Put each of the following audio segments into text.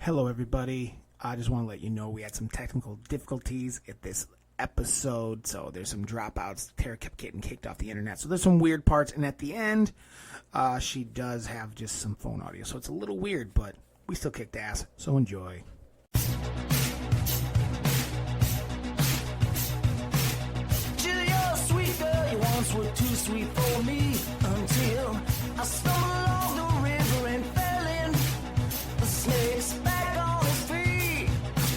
Hello, everybody. I just want to let you know we had some technical difficulties at this episode, so there's some dropouts. Tara kept getting kicked off the internet, so there's some weird parts, and at the end, she does have just some phone audio, so it's a little weird, but we still kicked ass, so enjoy. Jill, you're a sweet girl, you once were too sweet for me, until I stumbled along the river and fell in. The snake's back on his feet,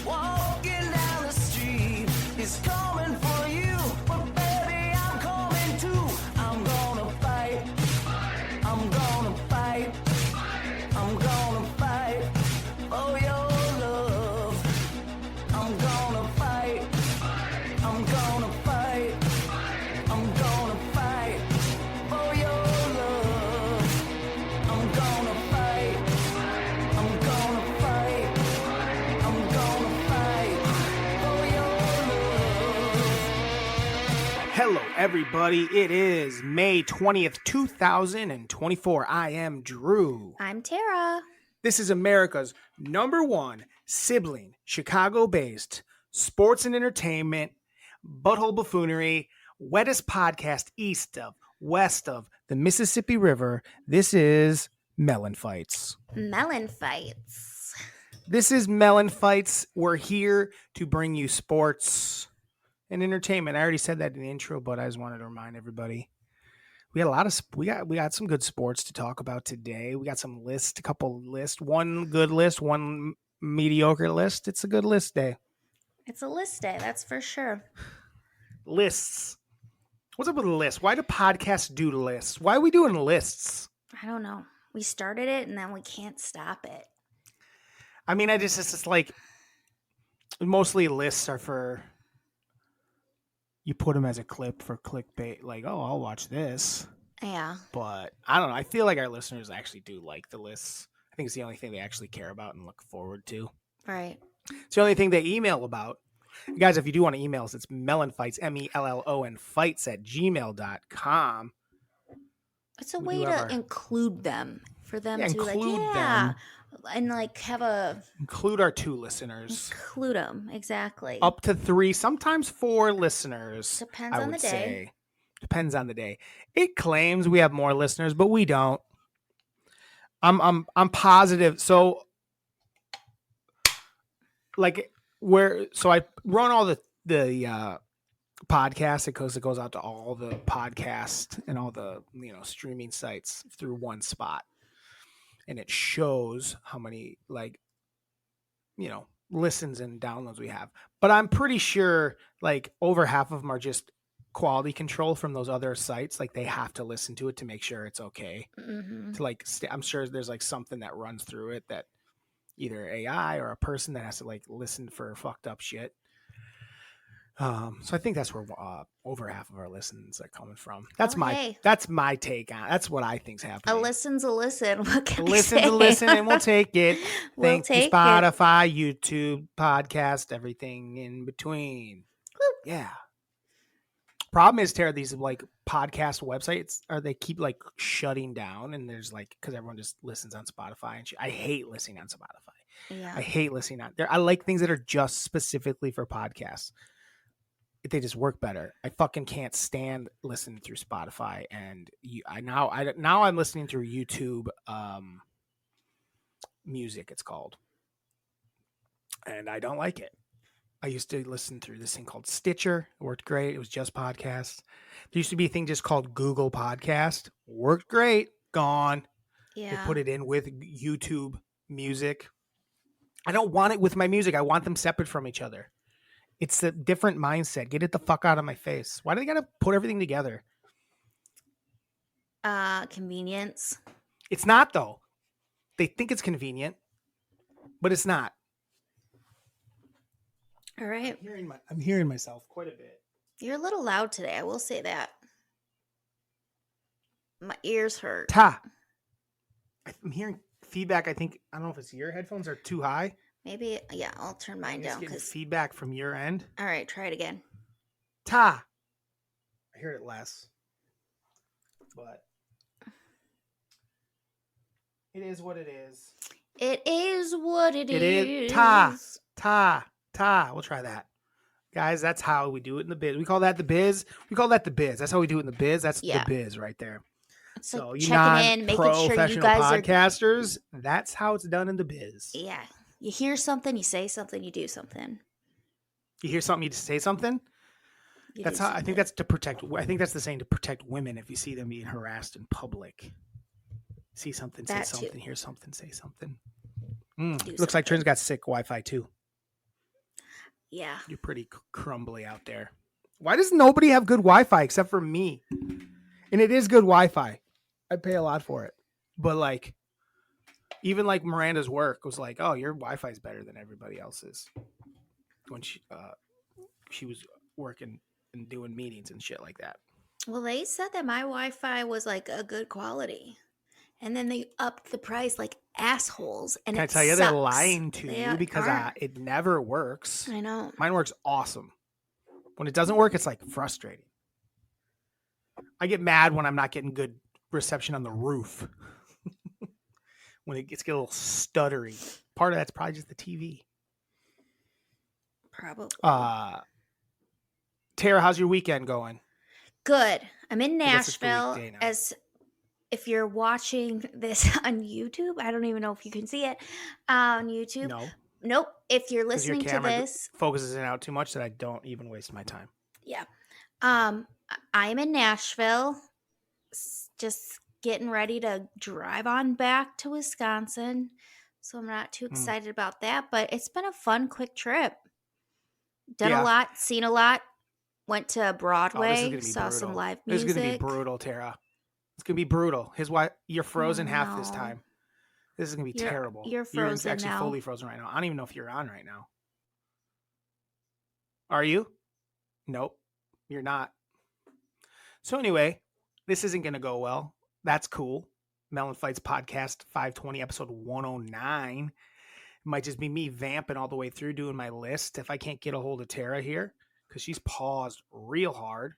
walking down the street. He's coming for you, but baby, I'm coming too. I'm gonna fight, I'm gonna fight, I'm gonna fight for your love. I'm gonna fight, I'm gonna fight, I'm gonna fight for your love. I'm gonna fight, I'm gonna fight, I'm gonna fight for your love. Hello, everybody. It is May 20th, 2024. I am Drew. I'm Tara. This is America's #1 sibling, Chicago-based sports and entertainment, butthole buffoonery, wettest podcast east of, west of the Mississippi River. This is MELLONfights. MELLONfights. This is MELLONfights. We're here to bring you sports and entertainment. I already said that in the intro, but I just wanted to remind everybody. We got we got some good sports to talk about today. We got some lists, a couple lists, one good list, one mediocre list. It's a good list day. It's a list day, that's for sure. Lists. What's up with lists? Why do podcasts do lists? Why are we doing lists? I don't know. We started it and then we can't stop it. I mean, it's just like mostly lists are for you put them as a clip for clickbait. Like, oh, I'll watch this. Yeah. But I don't know. I feel like our listeners actually do like the lists. I think it's the only thing they actually care about and look forward to. Right. It's the only thing they email about. Guys, if you do want to email us, it's MELLONfights, MELLON fights @gmail.com. It's a We way do to have our- include them. For them to include like, them. and like have a Include our 2 listeners. include them. Exactly. Up to 3, sometimes 4 listeners. Depends I on would the day. say. Depends on the day. It claims we have more listeners, but we don't. I'm positive. So like I run all the podcasts because it goes out to all the podcasts and all the streaming sites through one spot, and it shows how many listens and downloads we have. But I'm pretty sure like over half of them are just quality control from those other sites. Like they have to listen to it to make sure it's okay. Mm-hmm. To I'm sure there's like something that runs through it that either AI or a person that has to like listen for fucked up shit. So I think that's where over half of our listens are coming from. That's my take on. That's what I think's happening. A listen's a listen. What can we Listen say? to listen, and we'll take it. We'll Thanks to take it. Spotify, YouTube, podcast, everything in between. Woo. Yeah. Problem is, Tara, these like podcast websites they keep like shutting down, and there's like because everyone just listens on Spotify and shit. I hate listening on Spotify. Yeah. I hate listening on there. I like things that are just specifically for podcasts. They just work better. I fucking can't stand listening through Spotify, and now I'm listening through YouTube Music. It's called, and I don't like it. I used to listen through this thing called Stitcher. It worked great. It was just podcasts. There used to be a thing just called Google Podcast. Worked great. Gone. Yeah. They put it in with YouTube Music. I don't want it with my music. I want them separate from each other. It's a different mindset. Get it the fuck out of my face. Why do they gotta put everything together? Convenience. It's not though. They think it's convenient, but it's not. All right. I'm hearing myself quite a bit. You're a little loud today. I will say that. My ears hurt. I'm hearing feedback. I don't know if it's your headphones are too high. Maybe, yeah, I'll turn mine down. Getting feedback from your end. All right, try it again. I hear it less. But it is what it is. It is what it It is. is ta. We'll try that. Guys, that's how we do it in the biz. We call that the biz. That's how we do it in the biz. That's Yeah. the biz right there. It's So like you checking in, making sure you non-professional guys are. podcasters, that's how it's done in the biz. Yeah. You hear something, you say something, you do something. You hear something, you say something. You That's do how I think something. that's to protect. I think that's the saying to protect women if you see them being harassed in public. See something, say That too. something, hear something, say something. Do Looks like something. Trin's got sick Wi-Fi too. Yeah. You're pretty crumbly out there. Why does nobody have good Wi-Fi except for me? And it is good Wi-Fi. I pay a lot for it. But like, even like Miranda's work was like, oh, your Wi-Fi is better than everybody else's. When she was working and doing meetings and shit like that. Well, they said that my Wi-Fi was like a good quality. And then they upped the price like assholes. And Can I it tell you they're sucks. lying to They you because are. it never works. I know. Mine works awesome. When it doesn't work, it's like frustrating. I get mad when I'm not getting good reception on the roof. When it gets a little stuttery. Part of that's probably just the TV. Probably. Tara, how's your weekend going? Good. I'm in I guess it's the Nashville. weekday now. As if you're watching this on YouTube, I don't even know if you can see it on YouTube. No. Nope. If you're Because your listening to camera this, focuses in out too much that I don't even waste my time. yeah. I'm in Nashville, just getting ready to drive on back to Wisconsin. So I'm not too excited about that, but it's been a fun, quick trip. Done Yeah. a lot, seen a lot. Went to Oh, this is Broadway, gonna be saw brutal. some live This music. is gonna be brutal, Tara. It's gonna be brutal. His wife, you're frozen half this no. time. This is gonna be terrible. You're frozen actually now. fully frozen right now. I don't even know if you're on right now. Are you? Nope, you're not. So anyway, this isn't gonna go well. That's cool. Melon Fights Podcast 520, episode 109. It might just be me vamping all the way through doing my list if I can't get a hold of Tara here because she's paused real hard.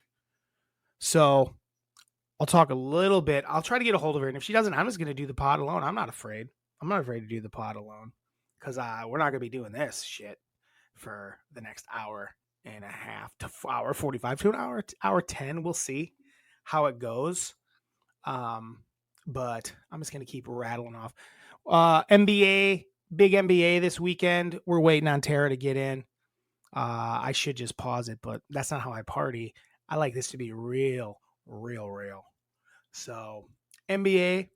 So I'll talk a little bit. I'll try to get a hold of her. And if she doesn't, I'm just going to do the pod alone. I'm not afraid. I'm not afraid to do the pod alone because we're not going to be doing this shit for the next hour and a half to hour 45 to an hour 10. We'll see how it goes. But I'm just going to keep rattling off. NBA, big NBA this weekend. We're waiting on Tara to get in. I should just pause it, but that's not how I party. I like this to be real. So NBA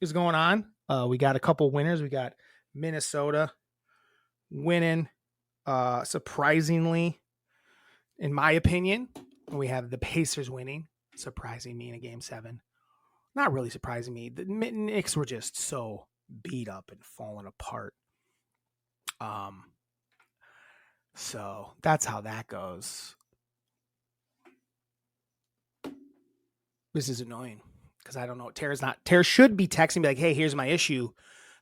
is going on. We got a couple winners. We got Minnesota winning, surprisingly, in my opinion. And we have the Pacers winning, surprising me in a game 7. Not really surprising me. The Knicks were just so beat up and falling apart. So that's how that goes. This is annoying because I don't know. Tara should be texting me like, hey, here's my issue.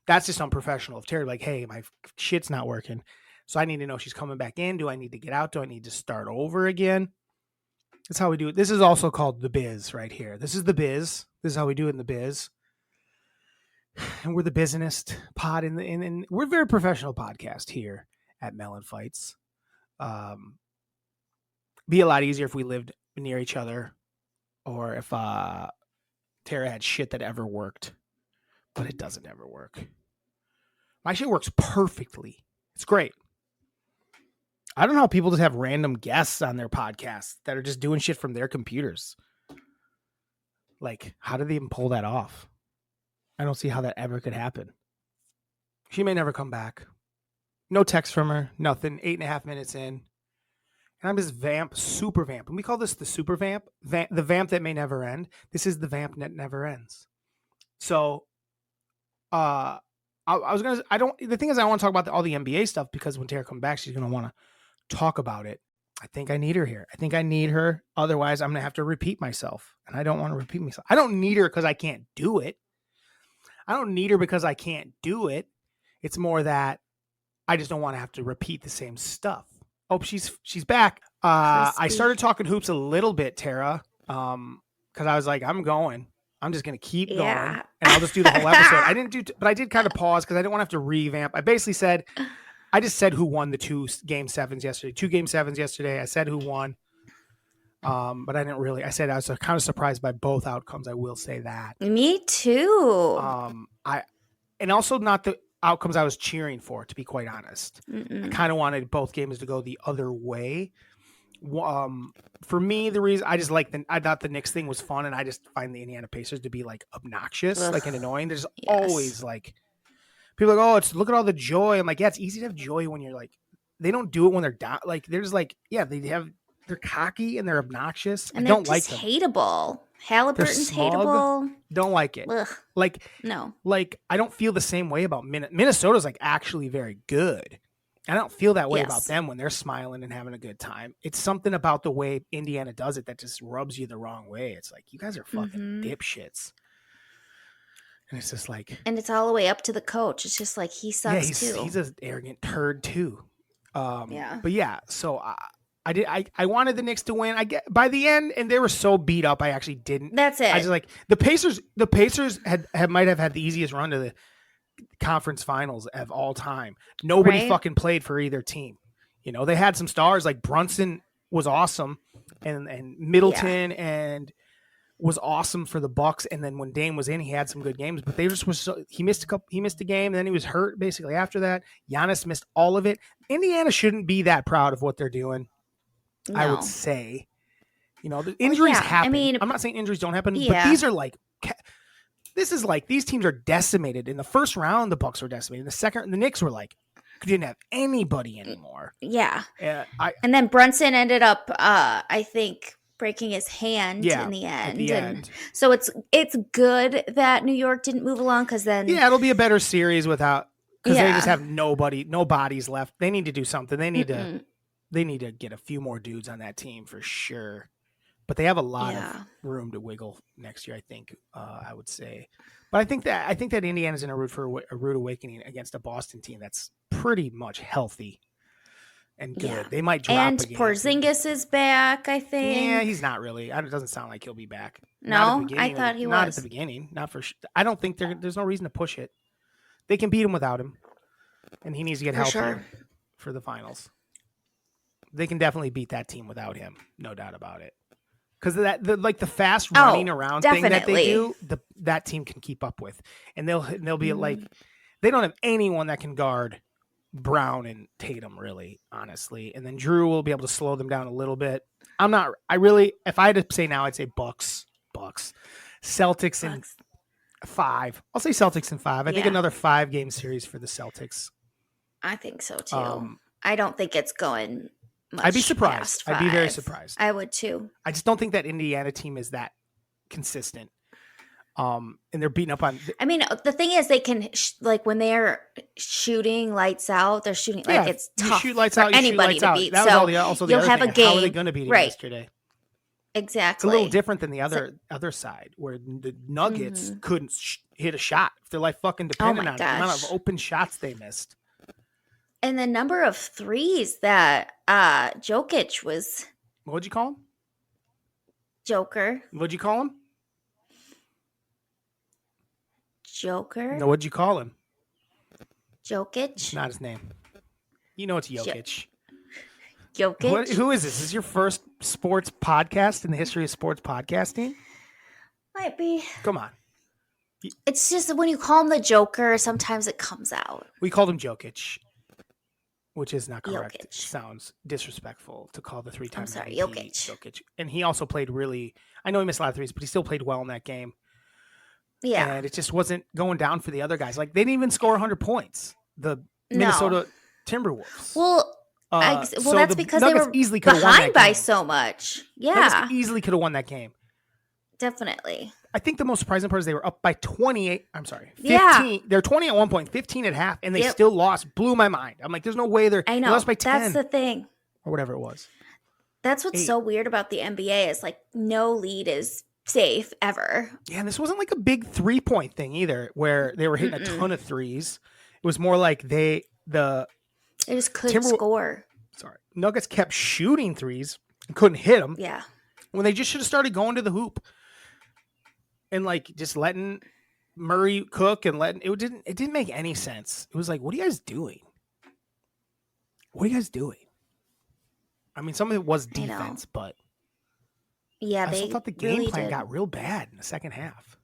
That's just unprofessional. If Tara like, hey, my shit's not working. So I need to know if she's coming back in. Do I need to get out? Do I need to start over again? That's how we do it. This is also called the biz right here. This is the biz. This is how we do it in the biz. And we're the business pod in we're a very professional podcast here at Melon Fights. Be a lot easier if we lived near each other or if Tara had shit that ever worked, but it doesn't ever work. My shit works perfectly. It's great. I don't know how people just have random guests on their podcasts that are just doing shit from their computers. Like, how do they even pull that off? I don't see how that ever could happen. She may never come back. No text from her, nothing. 8.5 minutes in. And I'm just super vamp. And we call this the super vamp, the vamp that may never end. This is the vamp that never ends. So, the thing is I want to talk about all the NBA stuff because when Tara comes back, she's going to want to talk about it. I think I need her here. I think I need her. Otherwise, I'm going to have to repeat myself. And I don't want to repeat myself. I don't need her because I can't do it. I don't need her because I can't do it. It's more that I just don't want to have to repeat the same stuff. Oh, she's back. I started talking hoops a little bit, Tara, because I was like, I'm going. I'm just going to keep going, Yeah. and I'll just do the whole episode. I didn't do, but I did kind of pause because I didn't want to have to revamp. I basically said, I just said who won the 2 game 7s yesterday. 2 game 7s yesterday. I said who won. But I didn't really. I said I was kind of surprised by both outcomes. I will say that. Me too. And also not the outcomes I was cheering for. To be quite honest, I kind of wanted both games to go the other way. For me, the reason I thought the Knicks thing was fun, and I just find the Indiana Pacers to be like obnoxious, like and annoying. There's always like people are like, oh, it's look at all the joy. I'm like, yeah, it's easy to have joy when you're like, they don't do it when they're down. Like there's like, yeah, they're cocky and they're obnoxious. And I they're don't like just them. hateable. Halliburton's hateable. Don't like it. Ugh. Like No. Like I don't feel the same way about Minnesota's like actually very good. I don't feel that way about them when they're smiling and having a good time. It's something about the way Indiana does it that just rubs you the wrong way. It's like, you guys are fucking dipshits. And it's just like... And it's all the way up to the coach. It's just like, he sucks too. He's an arrogant turd too. Yeah. But yeah, so I wanted the Knicks to win. I get by the end, and they were so beat up, I actually didn't. That's it. I just like the Pacers might have had the easiest run to the conference finals of all time. Nobody fucking played for either team. You know, they had some stars like Brunson was awesome, and Middleton and was awesome for the Bucks. And then when Dame was in, he had some good games, but they just was he missed a game, and then he was hurt basically after that. Giannis missed all of it. Indiana shouldn't be that proud of what they're doing. No. I would say, you know, the injuries happen. I mean, I'm not saying injuries don't happen, but these are like. This is like these teams are decimated. In the first round, the Bucks were decimated. In the second, the Knicks were like didn't have anybody anymore. Yeah. And then Brunson ended up, I think, breaking his hand in the end. At the end. So it's good that New York didn't move along because then it'll be a better series without because they just have no bodies left. They need to do something. They need to get a few more dudes on that team for sure. But they have a lot of room to wiggle next year, I think. I would say, but I think that Indiana's in a rude awakening against a Boston team that's pretty much healthy and good. Yeah. They might drop and again. Porzingis is back, I think. Yeah, he's not really. It doesn't sound like he'll be back. No, I thought he was. Not at the beginning. Not for. I don't think there's no reason to push it. They can beat him without him, and he needs to get healthier for the finals. They can definitely beat that team without him, no doubt about it. Because the fast running around thing that they do, that team can keep up with, and they'll be like, they don't have anyone that can guard Brown and Tatum really, honestly, and then Drew will be able to slow them down a little bit. If I had to say now, I'd say Bucks, Celtics in 5. I'll say Celtics in 5. I think another 5-game series for the Celtics. I think so too. I don't think it's going. I'd be surprised. I'd be very surprised. I would too. I just don't think that Indiana team is that consistent. And they're beating up on. I mean, the thing is, they can like when they're shooting lights out, they're shooting like it's tough shoot lights for out, anybody to beat. That was also the you'll other have thing. a game. How are they going to beat it yesterday? Exactly. It's a little different than the other side where the Nuggets couldn't hit a shot. They're like fucking dependent on the amount of open shots they missed. And the number of threes that Jokic was. What'd you call him? Joker. What'd you call him? Joker. No, what'd you call him? Jokic. It's not his name. You know it's Jokic. Jokic. Who is this? Is this your first sports podcast in the history of sports podcasting? Might be. Come on. It's just when you call him the Joker, sometimes it comes out. We called him Jokic. Which is not correct. Jokic. It sounds disrespectful to call the 3-time MVP Jokic. And he also played really. I know he missed a lot of threes, but he still played well in that game. Yeah, and it just wasn't going down for the other guys. Like they didn't even score 100 points. The Minnesota Timberwolves. Well, so that's because Nuggets they were easily could have won behind that by game. so much. Yeah, Nuggets easily could have won that game. Definitely. I think the most surprising part is they were up by 28. I'm sorry, 15. Yeah. They're 20 at one point, 15 at half, and they still lost. Blew my mind. I'm like, there's no way they lost by 10. That's the thing. Or whatever it was. That's what's so weird about the NBA is like no lead is safe ever. Yeah, and this wasn't like a big 3-point thing either, where they were hitting a ton of threes. It was more like they just couldn't score. Sorry, Nuggets kept shooting threes and couldn't hit them. Yeah, when they just should have started going to the hoop. and like just letting Murray cook and letting it didn't make any sense. It was like, what are you guys doing? What are you guys doing? I mean, some of it was I know. defense, but Yeah, I also they thought the game really plan did. got real bad in the second half.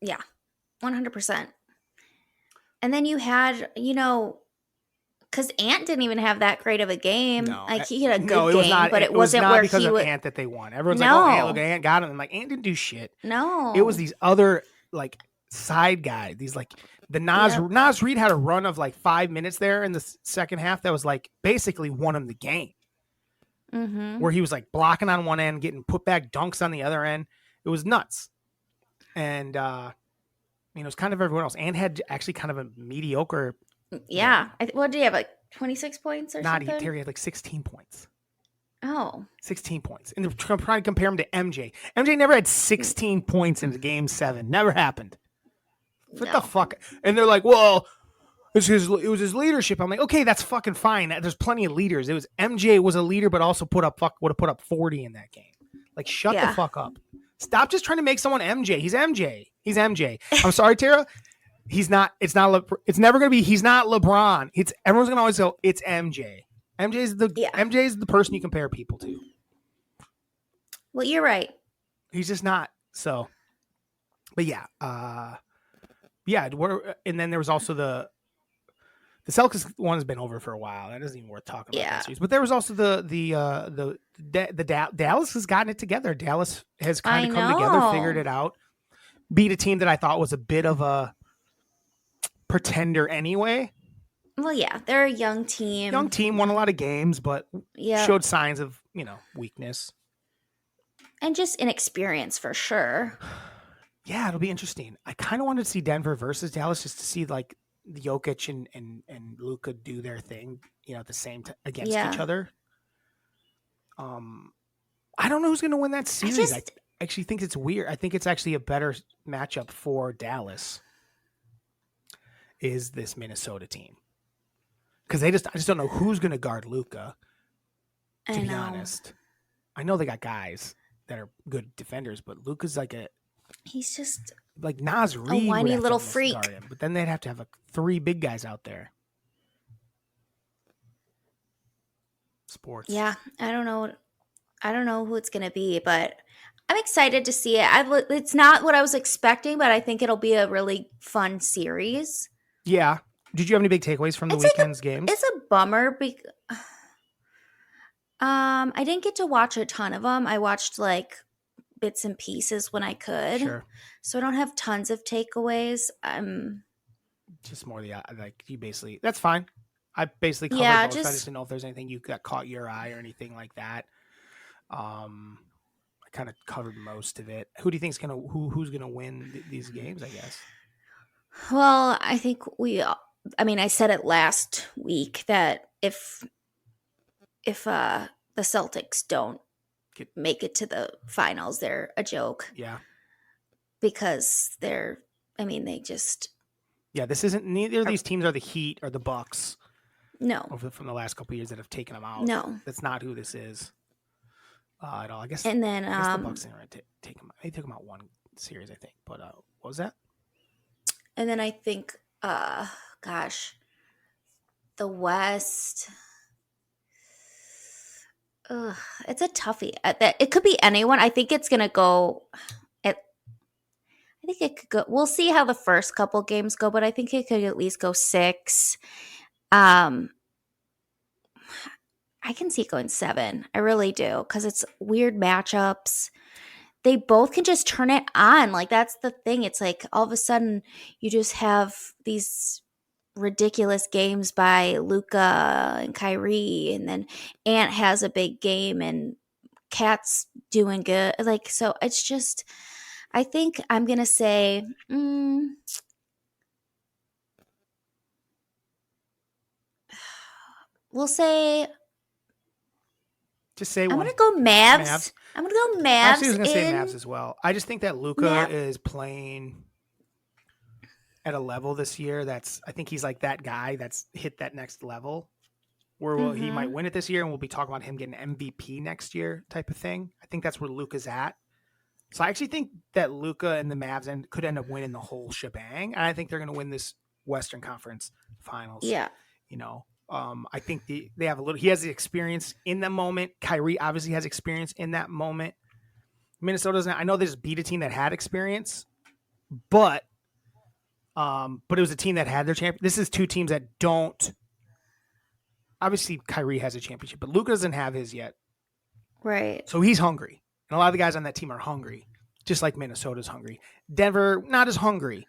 Yeah, 100%. And then you had, because Ant didn't even have that great of a game. No, Like he had a good it was game, not. but It it was wasn't not where because he of would. Ant that they won. Everyone's like, "Oh, Ant, look, No, Ant got him." And like Ant didn't do shit. no. It was these other like side guys. These like the Nas Reed had a run of like 5 minutes there in the second half that was like basically won him the game. Mm-hmm. Where he was like blocking on one end, getting put back dunks on the other end. It was nuts. And it was kind of everyone else. Ant had actually kind of a mediocre. Yeah. What did he have? Like 26 points or something? Terry had like 16 points. Oh. 16 points. And they're trying to compare him to MJ. MJ never had 16 points in game 7. Never happened. What the fuck? And they're like, well, it was his leadership. I'm like, okay, that's fucking fine. There's plenty of leaders. It was MJ was a leader, but also would have put up 40 in that game. Like, shut the fuck up. Stop just trying to make someone MJ. He's MJ. He's MJ. I'm sorry, Tara. He's not. It's not. It's never gonna be. He's not LeBron. Everyone's gonna always go. It's MJ. MJ is the person you compare people to. Well, you're right. He's just not. So, but yeah, and then there was also the Celtics one has been over for a while. That isn't even worth talking about. That series. But there was also the Dallas has gotten it together. Dallas has kind of come together, figured it out, beat a team that I thought was a bit of a pretender anyway. Well, yeah, they're a young team. Young team, won a lot of games, but showed signs of weakness and just inexperience for sure. Yeah, it'll be interesting. I kind of wanted to see Denver versus Dallas just to see like Jokic and Luka do their thing, at the same time against each other. I don't know who's going to win that series. I actually think it's weird. I think it's actually a better matchup for Dallas is this Minnesota team. Because I just don't know who's going to guard Luka, to be honest. I know they got guys that are good defenders, but Luka's like he's just like Nas Reed, a whiny little freak. Him, but then they'd have to have like 3 big guys out there. Sports. Yeah, I don't know who it's going to be, but I'm excited to see it. It's not what I was expecting, but I think it'll be a really fun series. Yeah. Did you have any big takeaways from the weekend's games? It's a bummer. I didn't get to watch a ton of them. I watched like bits and pieces when I could. Sure. So I don't have tons of takeaways. Just more you basically, that's fine. I basically covered both. I just didn't know if there's anything you got caught your eye or anything like that. I kind of covered most of it. Who do you think is who's gonna win these games? I guess. Well, I think I said it last week that if the Celtics don't make it to the finals, they're a joke. Yeah. Because they just. Yeah, this isn't. Neither of these teams are the Heat or the Bucks. No. From the last couple of years that have taken them out. No. That's not who this is. At all. I guess. And then the Bucks didn't take them out. They took them out one series, I think. But what was that? And then I think, the West. It's a toughie. It could be anyone. I think it's gonna go. I think it could go. We'll see how the first couple games go, but I think it could at least go 6. I can see it going 7. I really do, because it's weird matchups. They both can just turn it on. Like, that's the thing. It's like all of a sudden you just have these ridiculous games by Luka and Kyrie, and then Ant has a big game and Cat's doing good. Like, so it's just, I think I'm going to say, we'll say, just say I'm one. going to go Mavs. I'm going to go Mavs. Actually, I was going to say Mavs as well. I just think that Luka is playing at a level this year I think he's like that guy that's hit that next level. where he might win it this year, and we'll be talking about him getting MVP next year type of thing. I think that's where Luka's at. So I actually think that Luka and the Mavs could end up winning the whole shebang, and I think they're going to win this Western Conference Finals. Yeah. I think they have a little. He has the experience in the moment. Kyrie obviously has experience in that moment. Minnesota doesn't. I know they just beat a team that had experience, but it was a team that had their champion. This is two teams that don't. Obviously, Kyrie has a championship, but Luka doesn't have his yet. Right. So he's hungry. And a lot of the guys on that team are hungry, just like Minnesota's hungry. Denver, not as hungry,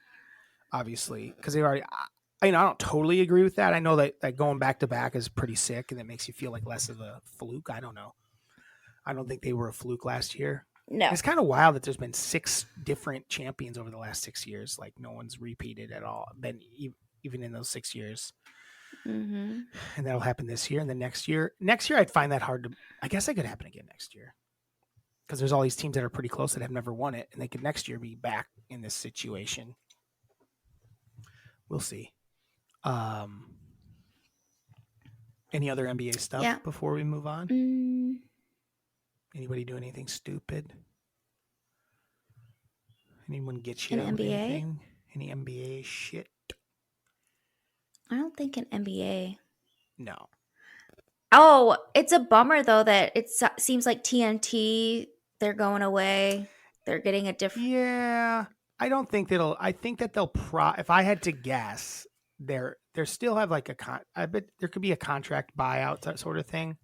obviously, because they already. I don't totally agree with that. I know that going back to back is pretty sick, and it makes you feel like less of a fluke. I don't know. I don't think they were a fluke last year. No. It's kind of wild that there's been 6 different champions over the last 6 years. Like no one's repeated at all. Been even in those 6 years. Mm-hmm. And that'll happen this year and then next year. Next year, I'd find that hard to. I guess that could happen again next year. Because there's all these teams that are pretty close that have never won it, and they could next year be back in this situation. We'll see. Any other NBA stuff before we move on? Anybody do anything stupid? Anyone get you in NBA? Anything? Any NBA shit? I don't think an NBA. No. Oh, it's a bummer though that it seems like TNT, they're going away. They're getting a different. Yeah, I don't think I think that they'll if I had to guess, they're still have like I bet there could be a contract buyout sort of thing.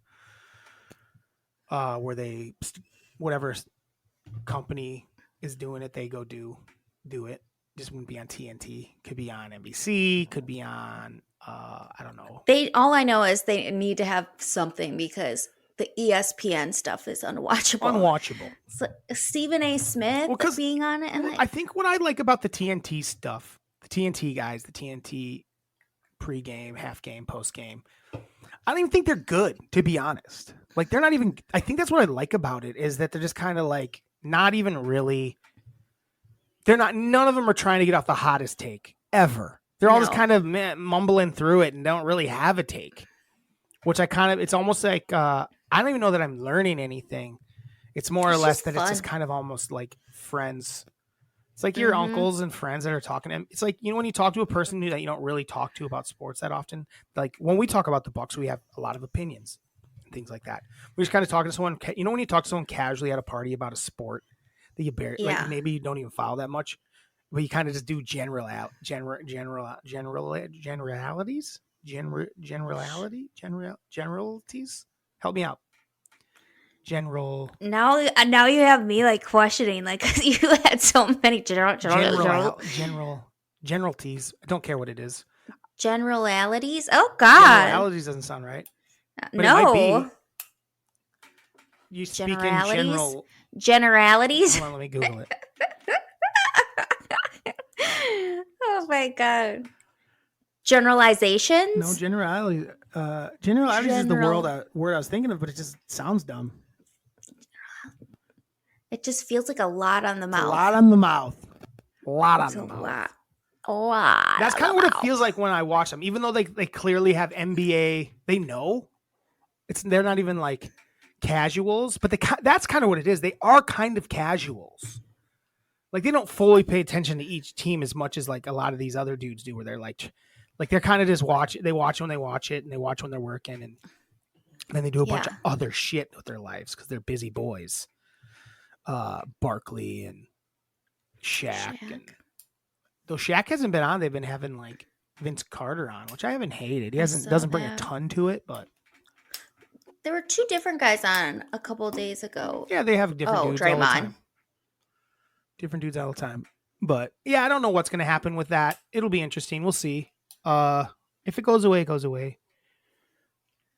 Where they whatever company is doing it, they go do it. Just wouldn't be on TNT. Could be on NBC. Could be on I don't know. All I know is they need to have something because the ESPN stuff is unwatchable. So Stephen A. Smith being on it, and I think what I like about the TNT stuff, the TNT guys, the TNT pregame, half game, post game. I don't even think they're good, to be honest. Like they're not even. I think that's what I like about it is that they're just kind of like not even really. They're not. None of them are trying to get off the hottest take ever. They're all just kind of mumbling through it and don't really have a take. Which I kind of. It's almost like I don't even know that I'm learning anything. It's more or less that fun. It's just kind of almost like friends. It's like your uncles and friends that are talking to him. It's like, when you talk to a person that you don't really talk to about sports that often, like when we talk about the Bucks, we have a lot of opinions and things like that. We're just kind of talking to someone, when you talk to someone casually at a party about a sport that you barely, like maybe you don't even follow that much, but you kind of just do generalities, help me out. Now you have me like questioning, like you had so many generalities. I don't care what it is. Generalities. Oh God, generalities doesn't sound right. But no, it might be. You speak in generalities. Hold on, let me Google it. Oh my God. Generalizations. No, generalities. Generalities is the word I was thinking of, but it just sounds dumb. It just feels like a lot on the mouth. A lot on the mouth. A lot. That's kind of what it feels like when I watch them. Even though they clearly have NBA, they know. They're not even like casuals, but that's kind of what it is. They are kind of casuals. Like they don't fully pay attention to each team as much as like a lot of these other dudes do, where they're like they're kind of just watch. They watch when they watch it, and they watch when they're working, and then they do a bunch of other shit with their lives because they're busy boys. Barkley and Shaq. And though Shaq hasn't been on, they've been having like Vince Carter on, which I haven't hated. He doesn't bring a ton to it, but there were 2 different guys on a couple of days ago. Yeah, they have different dudes all the time. Different dudes all the time. But yeah, I don't know what's going to happen with that. It'll be interesting. We'll see. If it goes away, it goes away.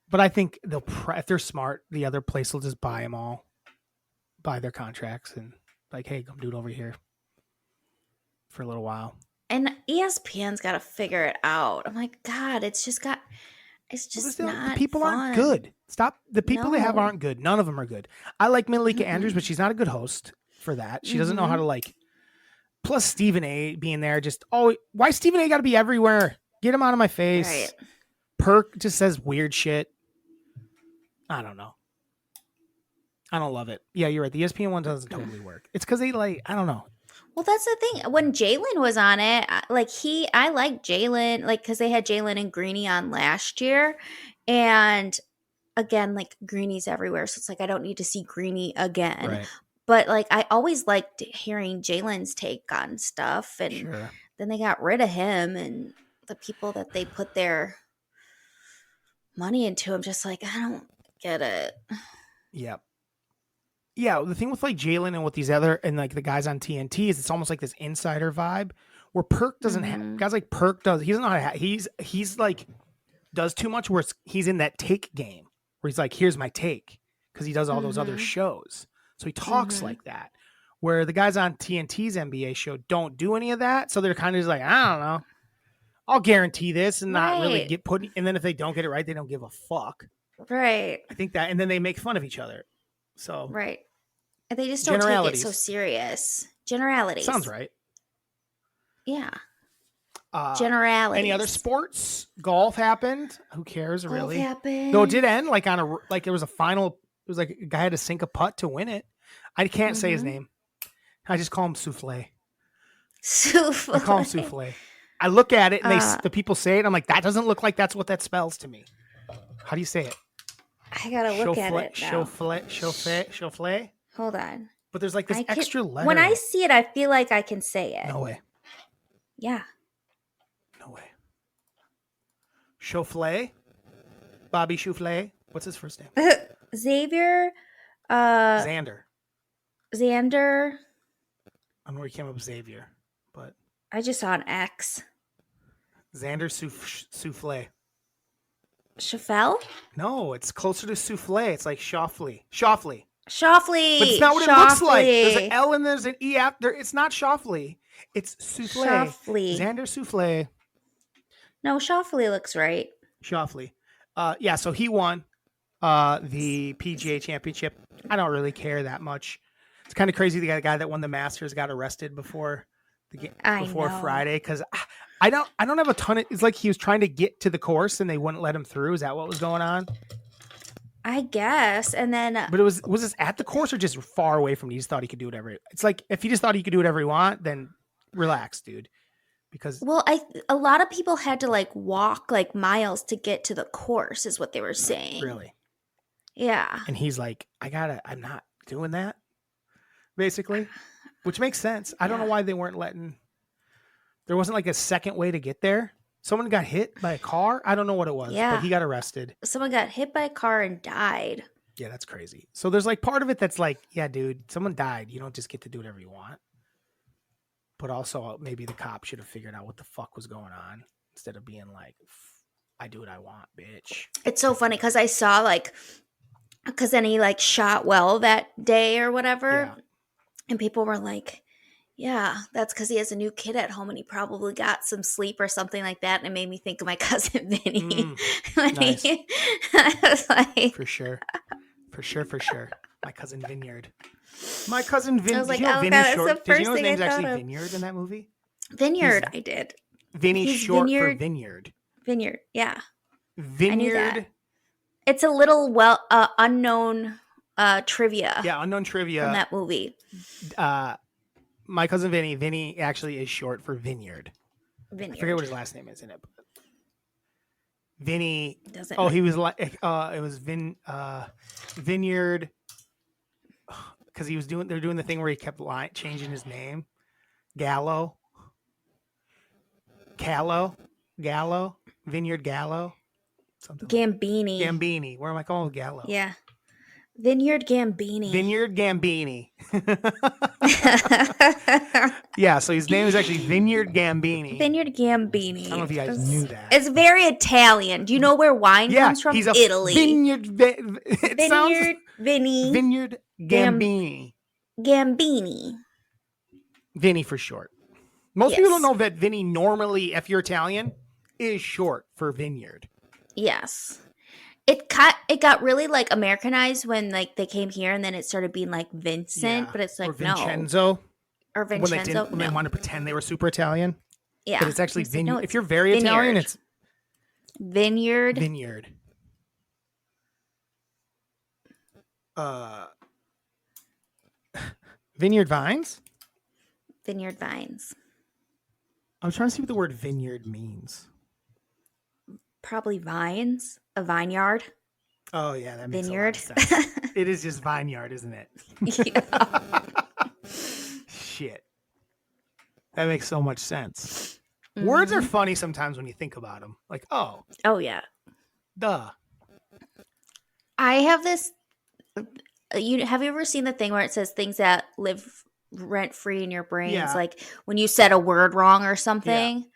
But I think if they're smart, the other place will just buy them all. Buy their contracts and like, hey, come do it over here for a little while. And ESPN's got to figure it out. I'm like, God, it's just not the people fun. Aren't good. Stop. The people they have aren't good. None of them are good. I like Malika Andrews, but she's not a good host for that. She doesn't know how to like. Plus Stephen A. being there, why Stephen A. got to be everywhere? Get him out of my face. Right. Perk just says weird shit. I don't know. I don't love it. Yeah, you're right. The ESPN one doesn't totally work. It's because they like, I don't know. Well, that's the thing. When Jalen was on it, I like Jalen, like, because they had Jalen and Greeny on last year. And again, like, Greeny's everywhere. So it's like, I don't need to see Greeny again. Right. But like, I always liked hearing Jalen's take on stuff. And Sure. then they got rid of him and the people that they put their money into. I'm just like, I don't get it. Yeah. Yeah, the thing with like Jalen and with these other and like the guys on TNT is it's almost like this insider vibe where Perk doesn't have guys like Perk does. He doesn't know how to he's like does too much where he's in that take game where he's like, here's my take because he does all those other shows. So he talks like that. Where the guys on TNT's NBA show don't do any of that. So they're kind of just like, I don't know. I'll guarantee this and not really get put. And then if they don't get it right, they don't give a fuck. Right. I think that, and then they make fun of each other. So right. And they just don't take it so serious. Generalities. Sounds right. Yeah. Generalities. Any other sports? Golf happened. Who cares, really? Golf happened. No, it did end like on a like there was a final. It was like a guy had to sink a putt to win it. I can't say his name. I just call him Souffle. Souffle. I call him Souffle. I look at it and the people say it. I'm like, that doesn't look like that's what that spells to me. How do you say it? I gotta look at it now. Souffle. Hold on. But there's like this extra letter. When I see it, I feel like I can say it. No way. Yeah. No way. Souffle? Bobby Souffle? What's his first name? Xavier. Xander. I don't know where he came up with Xavier, but I just saw an X. Xander Souffle. Chaffel? No, it's closer to souffle. It's like Shoffley. Shoffley. But it's not what it looks like. There's an L and there's an E after. It's not Shoffley. It's Souffle. Shoffley. Xander Souffle. No, Shoffley looks right. Shoffley. Yeah, so he won the PGA Championship. I don't really care that much. It's kind of crazy the guy that won the Masters got arrested before Friday because I don't have a ton of. It's like he was trying to get to the course and they wouldn't let him through. Is that what was going on? I guess. And then, but was this at the course or just far away from? He just thought he could do whatever. It's like if he just thought he could do whatever he want, then relax, dude. Because a lot of people had to like walk like miles to get to the course, is what they were saying. Really? Yeah. And he's like, I'm not doing that. Basically, which makes sense. I don't know why they weren't letting. There wasn't like a second way to get there. Someone got hit by a car. I don't know what it was, but he got arrested. Someone got hit by a car and died. Yeah, that's crazy. So there's like part of it that's like, yeah, dude, someone died. You don't just get to do whatever you want. But also maybe the cop should have figured out what the fuck was going on instead of being like, I do what I want, bitch. It's so funny because I saw because then he like shot well that day or whatever. Yeah. And people were like, yeah, that's because he has a new kid at home and he probably got some sleep or something like that. And it made me think of my cousin Vinny. Nice. I was like, For sure. My cousin Vineyard. My cousin Vineyard. I was like, did you know oh, Vinny's God, that's short? the Did you first know his thing I name's actually thought of. Vineyard in that movie? Vineyard, I did. Vinny's short for Vineyard. Vineyard, yeah. Vineyard. I knew that. It's a little unknown trivia. Yeah, unknown trivia from that movie. My cousin Vinny actually is short for Vineyard. I forget what his last name is in it. But Vinny. He was like it was Vineyard because they're doing the thing where he kept changing his name. Gallo. Vineyard Gallo. Something Gambini. Gambini. Where am I calling Gallo? Yeah. Vineyard Gambini. Yeah, so his name is actually Vineyard Gambini. Vineyard Gambini. I don't know if you guys knew that. It's very Italian. Do you know where wine comes from? He's a Italy. Vineyard Gambini. Gambini. Vinny for short. Most people don't know that Vinny normally, if you're Italian, is short for vineyard. Yes. It got really like Americanized when like they came here and then it started being like Vincent, but it's like or Vincenzo. Or Vincenzo. When they wanted to pretend they were super Italian. Yeah. But it's actually vineyard. Like, if you're very Italian, it's Vineyard. Vineyard. Vineyard Vines? Vineyard Vines. I'm trying to see what the word vineyard means. Probably vines. A vineyard. Oh, yeah, that makes Vineyard. a lot of sense. It is just vineyard, isn't it? Yeah. Shit. That makes so much sense. Words are funny sometimes when you think about them. Like, oh, Oh, yeah. duh. I have this. Have you ever seen the thing where it says things that live rent free in your brains? Yeah. Like when you said a word wrong or something.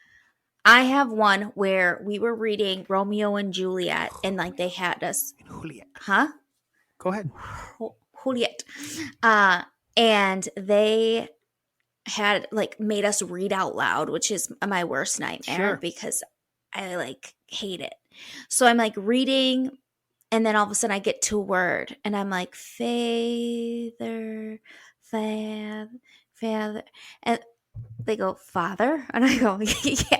I have one where we were reading Romeo and Juliet, and like they had us, Juliet. huh? Go ahead. Juliet, and they had like made us read out loud, which is my worst nightmare Sure. because I like hate it. So I'm like reading, and then all of a sudden I get to a word, and I'm like father, and they go father, and I go yeah.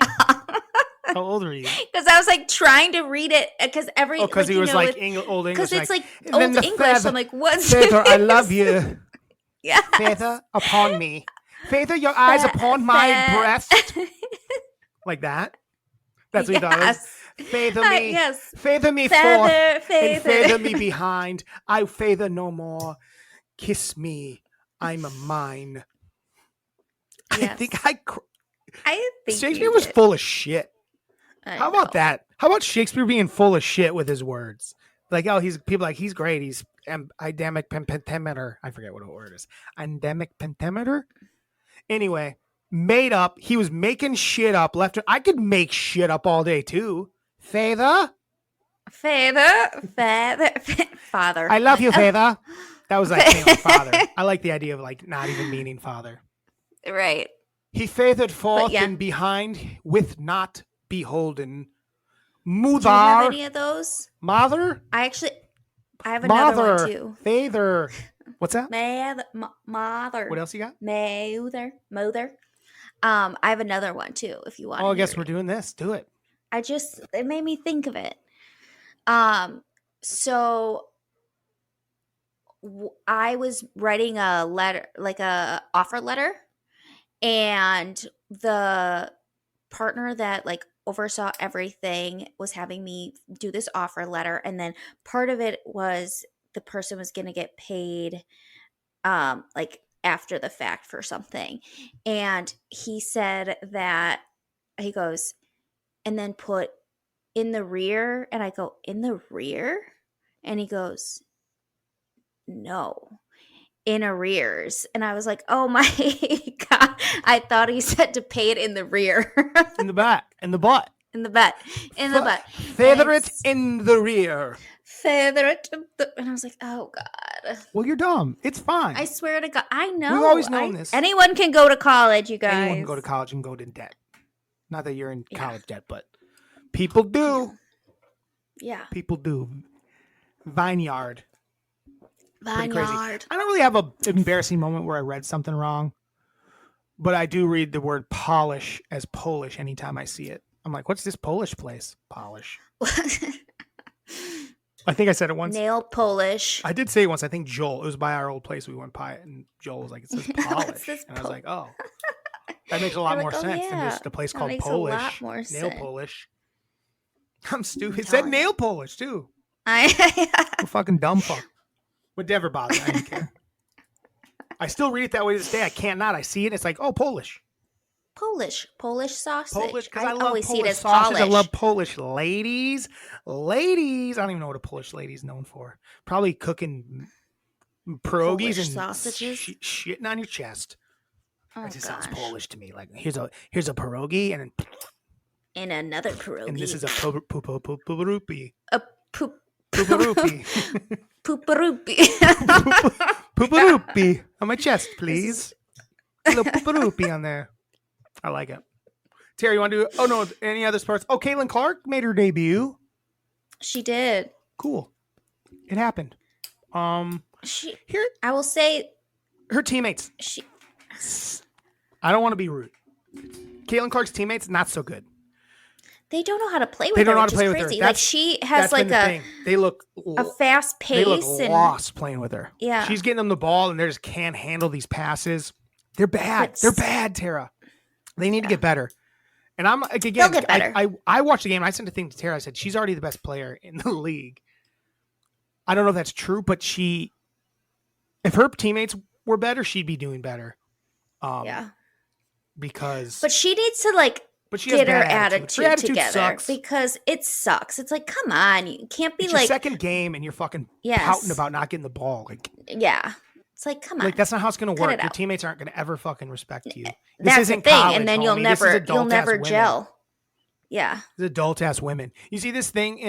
How old are you? Because I was like trying to read it because every Because he was like old English. because it's like and old then the English. So I'm like, what's Feather, I this? love you. Yeah. Feather upon me. Feather your eyes upon my breast. Like that. That's what he thought. Yes. Feather me. Yes. Feather me forth. Feather, And feather me behind. I feather no more. Kiss me. I'm a mine. I Yes. think Shakespeare you was did. full of shit. I How about know. that? How about Shakespeare being full of shit with his words? Like, oh, he's great. He's endemic pentameter. I forget what the word is. Endemic pentameter. Anyway, made up. He was making shit up left. I could make shit up all day too. Feather. Father. I love you, Feather. That was like saying father. I like the idea of like not even meaning father. Right. He feathered forth yeah. and behind with not beholden. Do you have Mother. any of those? Mother. I have another Mother. one too. Feather. What's that? Mother. What else you got? Mother. I have another one too. If you want. Oh, I guess we're doing this. Do it. It made me think of it. So I was writing a letter, like a offer letter, and the partner that like oversaw everything was having me do this offer letter, and then part of it was the person was going to get paid like after the fact for something, and he said that he goes and then put in the rear, and I go in the rear, and he goes no, in arrears. And I was like, oh my God. I thought he said to pay it in the rear. In the back. In the butt. In the butt. In the butt. Feather it in the rear. Feather it. And I was like, oh God. Well, you're dumb. It's fine. I swear to God. I know. We've always known this. Anyone can go to college, you guys. Anyone can go to college and go to debt. Not that you're in college debt, but people do. Yeah. People do. Vineyard. Pretty crazy. Vineyard. I don't really have an embarrassing moment where I read something wrong, but I do read the word polish as Polish anytime I see it. I'm like, what's this Polish place? Polish. I think I said it once. Nail polish. I did say it once. I think Joel. It was by our old place. We went by it, and Joel was like, "It says polish," and I was like, "Oh, that makes a lot more sense than just a place called Polish." A lot more nail sense. polish. I'm stupid. It said nail polish too. I'm a fucking dumb fuck. Would never bother. I don't care. I still read it that way to this day. I can't not. I see it. It's like, oh, Polish sausage. Polish, because I love always Polish see it as sausage. polish. I love Polish ladies. Ladies. I don't even know what a Polish lady is known for. Probably cooking pierogies Polish and sausages? shitting on your chest. Oh, That just sounds gosh. Polish to me. Like here's a pierogi and And another pierogi. this is a pooparoopy. a poop. Pooparoopy. Pooparoopy. Pooparoopy on my chest, please. A little pooparoopy on there. I like it. Terry, you want to do? Oh no, any other sports? Oh, Caitlin Clark made her debut. She did. Cool. It happened. Here I will say her teammates. I don't want to be rude. Caitlin Clark's teammates not so good. They don't know how to play with They don't her, know how which to play is with her. crazy. That's- she has That's been like the thing. They look a fast they look pace and lost playing with her. Yeah. She's getting them the ball and they just can't handle these passes. They're bad. But They're bad, Tara. They need to get better. And I'm like, again, They'll get better. I watched the game. And I sent a thing to Tara. I said she's already the best player in the league. I don't know if that's true, but if her teammates were better, she'd be doing better. Because but she needs to like but she get has her bad attitude, Her attitude together sucks. because it sucks. It's like, come on, you can't be It's like your second game and you're fucking Yes. pouting about not getting the ball. Like, yeah. It's like, come on. like that's not how it's going to Cut work. it Your out. teammates aren't going to ever fucking respect you. This That's the isn't thing, college, and then homie. you'll This is never adult-ass women. gel. Yeah. This is adult-ass women. You see this thing?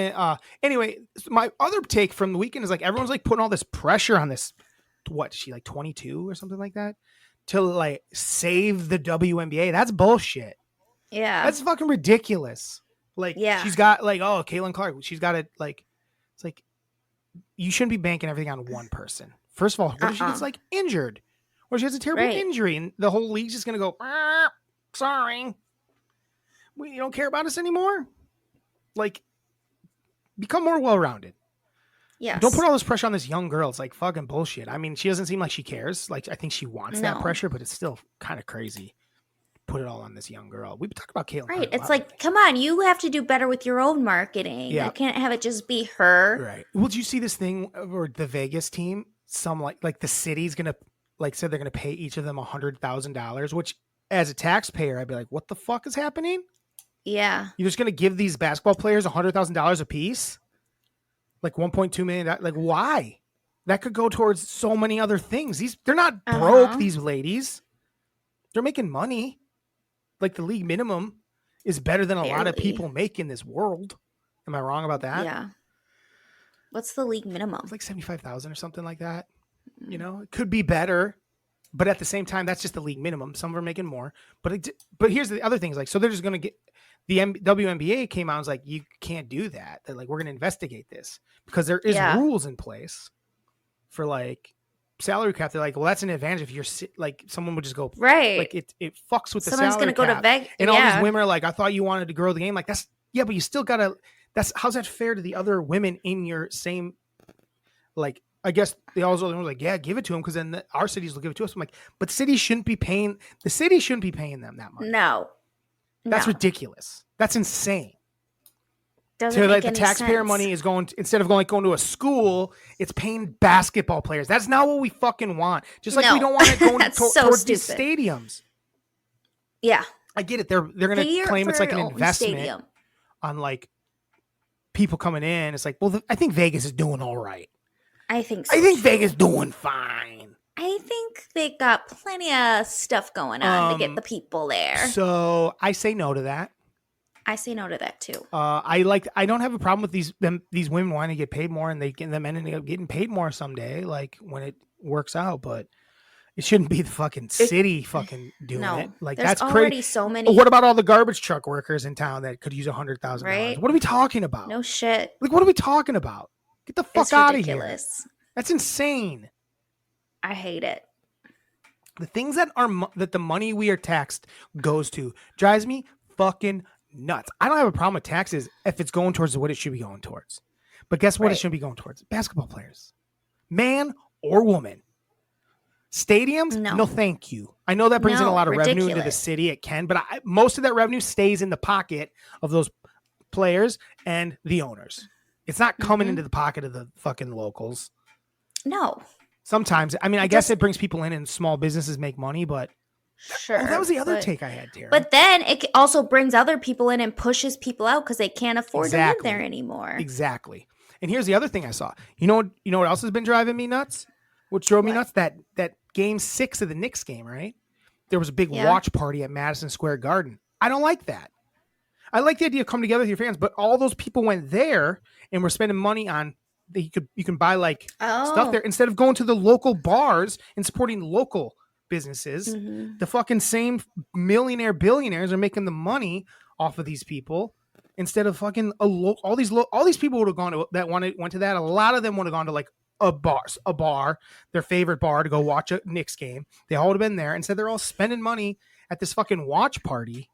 Anyway, my other take from the weekend is like everyone's like putting all this pressure on this. What, she like 22 or something like that? To like save the WNBA. That's bullshit. Yeah. That's fucking ridiculous. Like, she's got like, oh, Caitlin Clark. She's got it like, it's like, you shouldn't be banking everything on one person. First of all, what if she gets like injured? Or she has a terrible injury and the whole league's just going to go, sorry. You don't care about us anymore? Like, become more well-rounded. Yes. Don't put all this pressure on this young girl. It's like fucking bullshit. I mean, she doesn't seem like she cares. Like, I think she wants that pressure, but it's still kind of crazy. Put it all on this young girl. We've talked about Caitlin. Right. It's like, come on, you have to do better with your own marketing. Yeah. You can't have it just be her. Right. Well, did you see this thing where the Vegas team, some like the city's gonna said they're gonna pay each of them $100,000, which as a taxpayer, I'd be like, what the fuck is happening? Yeah. You're just gonna give these basketball players $100,000 a piece? Like $1.2 million. Like, why? That could go towards so many other things. They're not broke, these ladies. They're making money. Like the league minimum is better than a lot of people make in this world. Am I wrong about that? Yeah. What's the league minimum? It's like 75,000 or something like that. You know, it could be better, but at the same time, that's just the league minimum. Some are making more, but here's the other things. Like, so they're just going to get the WNBA came out and was like, you can't do that. They're like, we're going to investigate this because there is rules in place for like salary cap. They're like, well, that's an advantage if you're like someone would just go right. Like it fucks with the Someone's salary gonna cap. go to Vegas, and all these women are like, I thought you wanted to grow the game. Like that's but you still gotta. That's how's that fair to the other women in your same like. I guess the all those other ones like, yeah, give it to them because then our cities will give it to us. I'm like, but cities shouldn't be paying. The city shouldn't be paying them that much. No, that's ridiculous. That's insane. Doesn't so make like any the taxpayer sense. money is going instead of going to a school, it's paying basketball players. That's not what we fucking want. Just like we don't want it going towards these stadiums. Yeah, I get it. They're gonna claim it's like an investment on like people coming in. It's like, well, I think Vegas is doing all right. I think so. I think Vegas doing fine. I think they got plenty of stuff going on to get the people there. So I say no to that. I say no to that too. I don't have a problem with these women wanting to get paid more, and the men ending up getting paid more someday, like when it works out. But it shouldn't be the fucking city fucking doing it. Like there's that's already crazy. so many. What about all the garbage truck workers in town that could use $100,000? Right? What are we talking about? No shit. Like what are we talking about? Get the fuck out of here. That's insane. I hate it. The things that the money we are taxed goes to drives me fucking nuts. I don't have a problem with taxes if it's going towards what it should be going towards. But guess what it should be going towards? Basketball players. Man or woman. Stadiums? No, thank you. I know that brings in a lot of revenue into the city. It can, but most of that revenue stays in the pocket of those players and the owners. It's not coming into the pocket of the fucking locals. No. Sometimes. I mean, I guess it brings people in and small businesses make money, but sure. That was the other take I had, Tara. But then it also brings other people in and pushes people out because they can't afford to live there anymore. Exactly. And here's the other thing I saw. You know what else has been driving me nuts? Which drove me nuts? That game 6 of the Knicks game, right? There was a big watch party at Madison Square Garden. I don't like that. I like the idea of coming together with your fans, but all those people went there and were spending money on you can buy like stuff there instead of going to the local bars and supporting local businesses. The fucking same billionaires are making the money off of these people instead of fucking all these people would have gone to went to that. A lot of them would have gone to like a bar, their favorite bar to go watch a Knicks game. They all would have been there. Instead, they're all spending money at this fucking watch party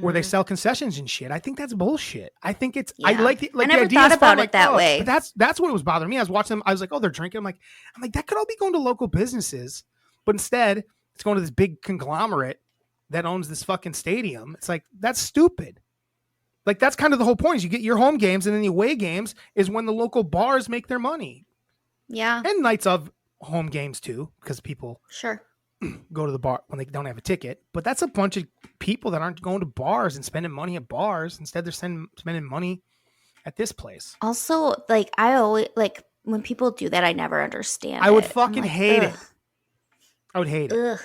where they Mhm. sell concessions and shit. I think that's bullshit. I think it's I Yeah. like the I never idea thought is fun, about it that way. But that's what was bothering me. I was watching them. I was like, oh, they're drinking. I'm like, that could all be going to local businesses, but instead it's going to this big conglomerate that owns this fucking stadium. It's like, that's stupid. Like, that's kind of the whole point is you get your home games, and then the away games is when the local bars make their money. Yeah. And nights of home games too, because people Sure. go to the bar when they don't have a ticket. But that's a bunch of people that aren't going to bars and spending money at bars. Instead, they're spending money at this place. Also, like I always like when people do that, I never understand. I would it. I'm fucking like, hate ugh, it. I would hate it. Ugh.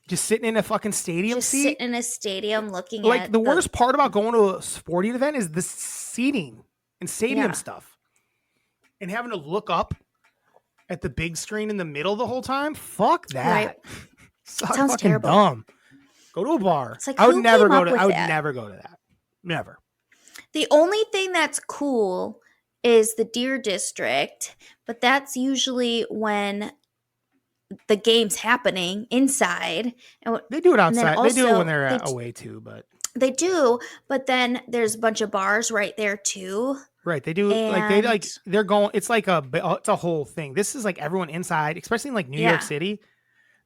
Just sitting in a fucking stadium Just seat. sitting in a stadium looking Like, at the worst part about going to a sporting event is the seating and stadium Yeah. stuff. And having to look up at the big screen in the middle the whole time. Fuck that. Right. Sounds Sounds fucking terrible. dumb. Go to a bar. It's like, I would who never came go up to with I would that? never go to that. Never. The only thing that's cool is the Deer District, but that's usually when the game's happening inside. And They do it and then outside. They do it also when they're they d- away too, but they do, but then there's a bunch of bars right there too. right. They do And they're going it's like it's a whole thing. This is like everyone inside, especially in like New Yeah. York City.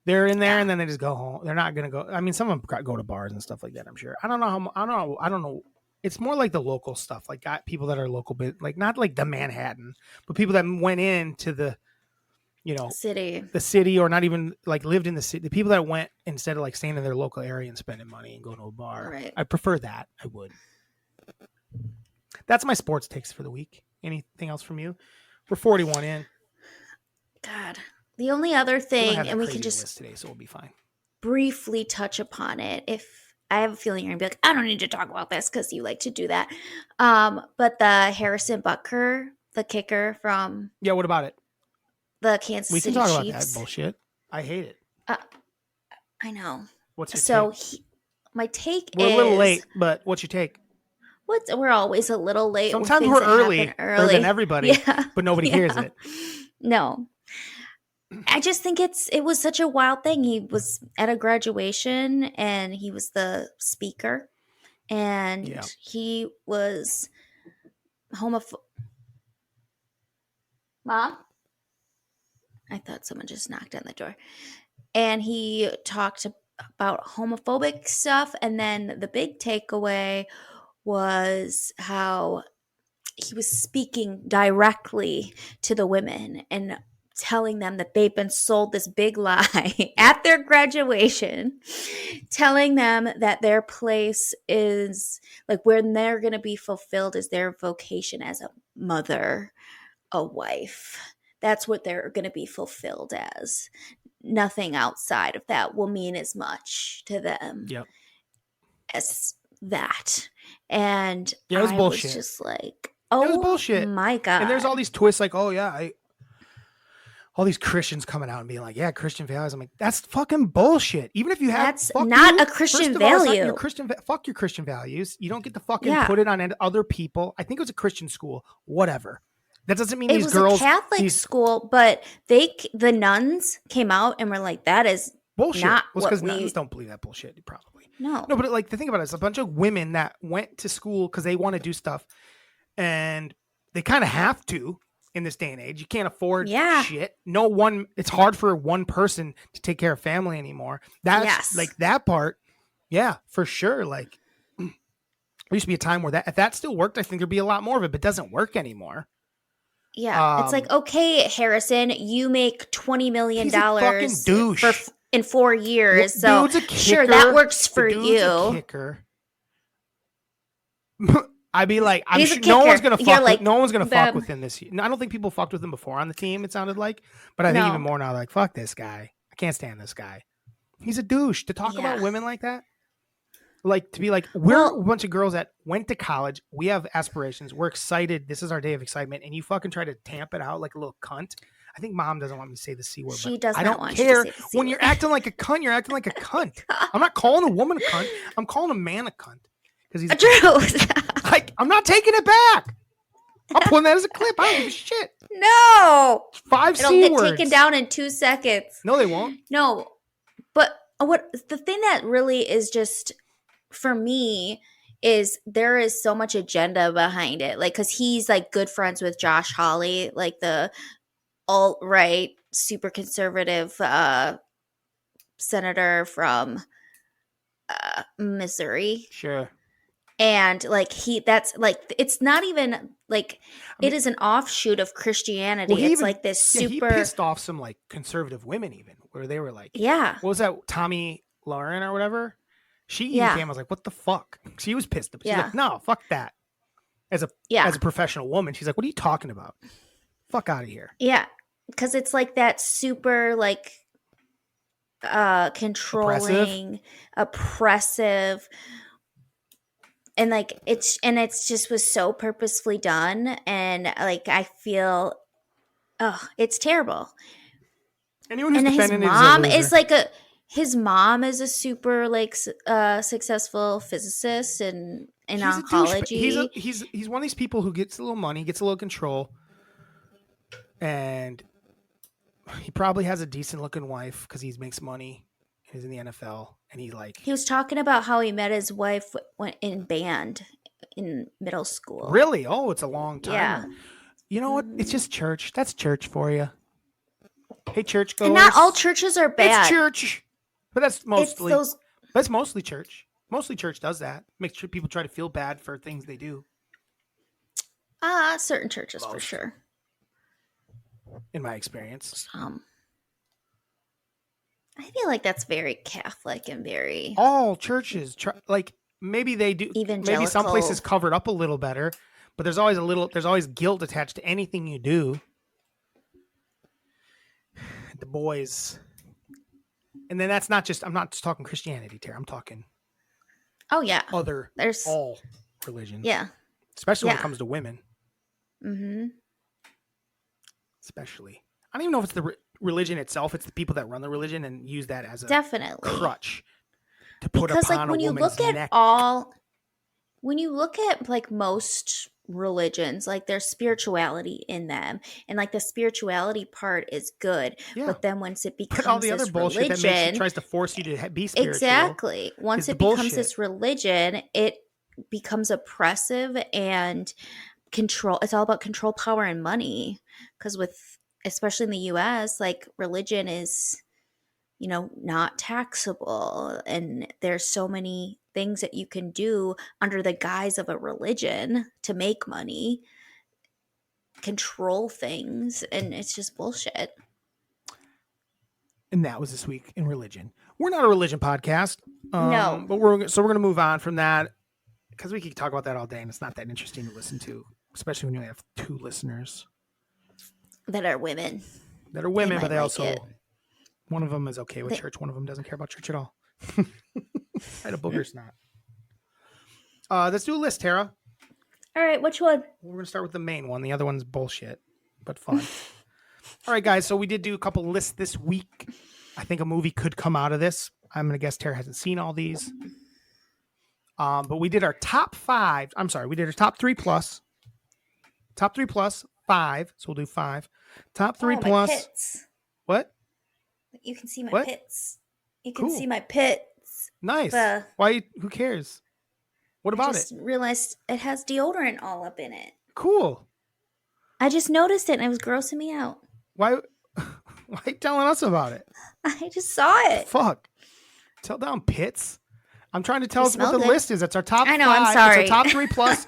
They're in there Yeah. and then they just go home. They're not going to go. I mean, some of them go to bars and stuff like that, I'm sure. I don't know. I don't know. It's more like the local stuff, like people that are local, like not like the Manhattan, but people that went into the, city. the city, or not even like lived in the city. The people that went instead of like staying in their local area and spending money and going to a bar. Right. I prefer that. I would. That's my sports takes for the week. Anything else from you? We're 41 in. God. The only other We don't thing, have that and we can crazy just list today, so we'll be fine. briefly touch upon it. If I have a feeling you're gonna be like, I don't need to talk about this because you like to do that. But the Harrison Butker, the kicker from Yeah, what about it? the Kansas We can City talk about Chiefs. that bullshit. I hate it. I know. What's your So take? my take We're is a little late, but what's your take? we're always a little late. with Sometimes things we're that early, happen earlier than everybody, Yeah. but nobody hears Yeah. it. No. I just think it was such a wild thing. He was at a graduation and he was the speaker and Yeah. he was homophobic. Mom? I thought someone just knocked on the door. And he talked about homophobic stuff. And then the big takeaway was how he was speaking directly to the women and telling them that they've been sold this big lie at their graduation, telling them that their place is like where they're going to be fulfilled is their vocation as a mother, a wife. That's what they're going to be fulfilled as. Nothing outside of that will mean as much to them Yep. as that. And Yeah, it was I bullshit. was just like, It was oh bullshit. my God. And there's all these twists like, oh yeah, all these Christians coming out and being like, yeah, Christian values. I'm like, that's fucking bullshit. Even if you have, That's fuck not you. a Christian First of all, it's not value. your fuck your Christian values. You don't get to fucking Yeah. put it on other people. I think it was a Christian school, whatever. That doesn't mean It these was girls. a Catholic school, but the nuns came out and were like, that is bullshit. not Well, what because we- nuns don't believe that bullshit, probably. no. No, but like the thing about it is a bunch of women that went to school because they want to do stuff, and they kind of have to in this day and age. You can't afford Yeah. shit. It's hard for one person to take care of family anymore. That's Yes. like that part. Yeah, for sure. Like there used to be a time where if that still worked, I think there'd be a lot more of it, but it doesn't work anymore. Yeah. It's like, okay, Harrison, you make $20 million He's a fucking douche. in 4 years. So Dude's a kicker. sure, that works The for dude's you. a kicker. I'd be like, I'm He's a sure no one's kicker. gonna You're fuck. like, No one's gonna fuck "Bam." with him this year. I don't think people fucked with him before on the team. It sounded like, but I think No. even more now. Like, fuck this guy. I can't stand this guy. He's a douche. To talk about Yeah. women like that, like to be like, we're Well- a bunch of girls that went to college. We have aspirations. We're excited. This is our day of excitement, and you fucking try to tamp it out like a little cunt. I think mom doesn't want me to say the C word. She but does I not don't want you to care say the C when word. you're acting like a cunt. You're acting like a cunt. I'm not calling a woman a cunt. I'm calling a man a cunt because he's a True. like, I'm not taking it back. I'm putting that as a clip. I don't give a shit. No. 5 It'll C get words. taken down in 2 seconds. No, they won't. No. But what the thing that really is just for me is there is so much agenda behind it. Like, because he's like good friends with Josh Hawley, like the alt right, super conservative senator from Missouri. Sure. And like that's like it's not even like I mean, it is an offshoot of Christianity. he It's even like this he super pissed off some like conservative women even where they were like, yeah. what was that, Tommy Lauren or whatever? She even Yeah. came. I was like, what the fuck? She was pissed. She's Yeah. like, no, fuck that. As a professional woman, she's like, what are you talking about? Fuck out of here. Yeah. Because it's like that super like controlling, oppressive, and like it's just was so purposefully done, and like I feel it's terrible. Anyone who's And his defending mom it is a loser. is like his mom is a super like successful physicist and in He's a oncology. He's one of these people who gets a little money, gets a little control, and he probably has a decent looking wife because he makes money. He's in the NFL, and He was talking about how he met his wife in band in middle school. Really? Oh, it's a long time. Yeah. You know what? It's just church. That's church for you. Hey, church goers. And not all churches are bad. It's church, but that's mostly. It's those. That's mostly church. Mostly church does that. Makes sure people try to feel bad for things they do. Certain churches for sure. In my experience. I feel like that's very Catholic and very all churches like maybe they do. Maybe some places covered up a little better, but there's always guilt attached to anything you do. The boys, and then that's not just. I'm not just talking Christianity, Tara. I'm talking. Oh yeah. There's all religions. Yeah. Especially when it comes to women. Mm-hmm. Especially, I don't even know if it's the religion itself. It's the people that run the religion and use that as a definitely crutch to put because upon like when a you woman's look neck. when you look at like most religions, like there's spirituality in them, and like the spirituality part is good. Yeah. But then once it becomes all the this other bullshit religion, that tries to force you to be spiritual. Exactly. Once it becomes bullshit. This religion, it becomes oppressive and control. It's all about control, power, and money. Because especially in the U.S., like religion is, not taxable, and there's so many things that you can do under the guise of a religion to make money, control things, and it's just bullshit. And that was This Week in Religion. We're not a religion podcast. No. But we're going to move on from that because we could talk about that all day, and it's not that interesting to listen to, especially when you have 2 listeners that are women. But they also, one of them is okay with church. One of them doesn't care about church at all. I had a booger snot. Let's do a list, Tara. All right, which one? We're going to start with the main one. The other one's bullshit, but fun. All right, guys. So we did do a couple lists this week. I think a movie could come out of this. I'm going to guess Tara hasn't seen all these. But we did our top 5. I'm sorry. We did our top 3 plus. Top 3 plus 5. So we'll do 5. Top 3 plus. My pits. What? You can see my pits. You can Cool. see my pits. Nice. Why? Who cares? What about it? I just realized it has deodorant all up in it. Cool. I just noticed it and it was grossing me out. Why are you telling us about it? I just saw it. Fuck. Tell down pits. I'm trying to tell us what the list is. That's our top 5. I know, I'm sorry. It's our top 3 plus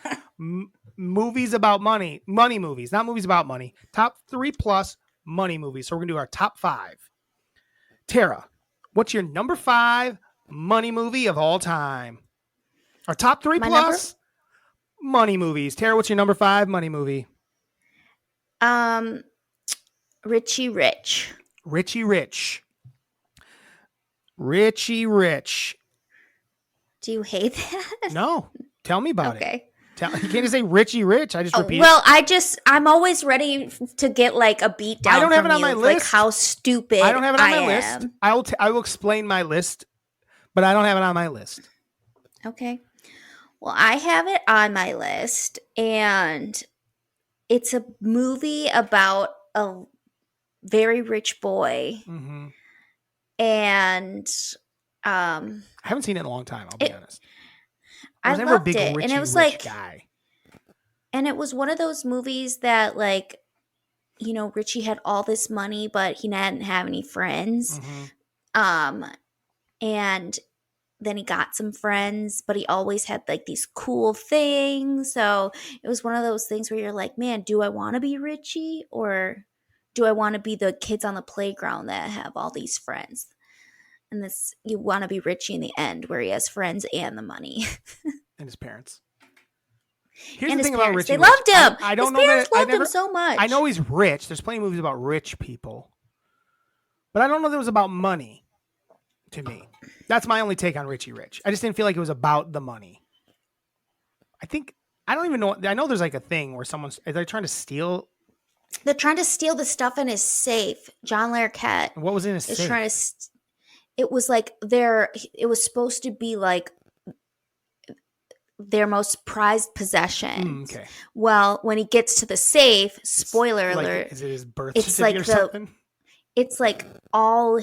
movies about money. Money movies, not movies about money. Top 3 plus money movies. So we're going to do our top 5. Tara, what's your number 5 money movie of all time? Our top 3 plus money movies. Tara, what's your number 5 money movie? Richie Rich. Richie Rich. Richie Rich. Do you hate that? No. Tell me about it. Okay. You can't just say Richie Rich. I just repeat well, I'm always ready to get like a beat down. I don't have it on my list. Like how stupid I don't have it on my list. I will explain my list, but I don't have it on my list. Okay. Well, I have it on my list, and it's a movie about a very rich boy. Mm-hmm. And I haven't seen it in a long time, I'll be honest. I I was never a loved big it, and it Richie was Rich like, guy. and it was one of those movies that like, Richie had all this money, but he didn't have any friends. Mm-hmm. Um, and then he got some friends, but he always had like these cool things. So it was one of those things where you're like, man, do I want to be Richie, or do I want to be the kids on the playground that have all these friends? And this, you want to be Richie in the end, where he has friends and the money. And his parents. Here's And the his thing about parents. Richie They Rich. loved him. I His don't know parents that loved him so much. I know he's rich. There's plenty of movies about rich people, but I don't know that it was about money. To me, that's my only take on Richie Rich. I just didn't feel like it was about the money. I don't even know. I know there's like a thing where they're trying to steal. They're trying to steal the stuff in his safe. John Larroquette What was in his is safe? trying to. It was like it was supposed to be like their most prized possession. Okay. Well, when he gets to the safe, spoiler alert, Is it his birth it's certificate like or something? it's like all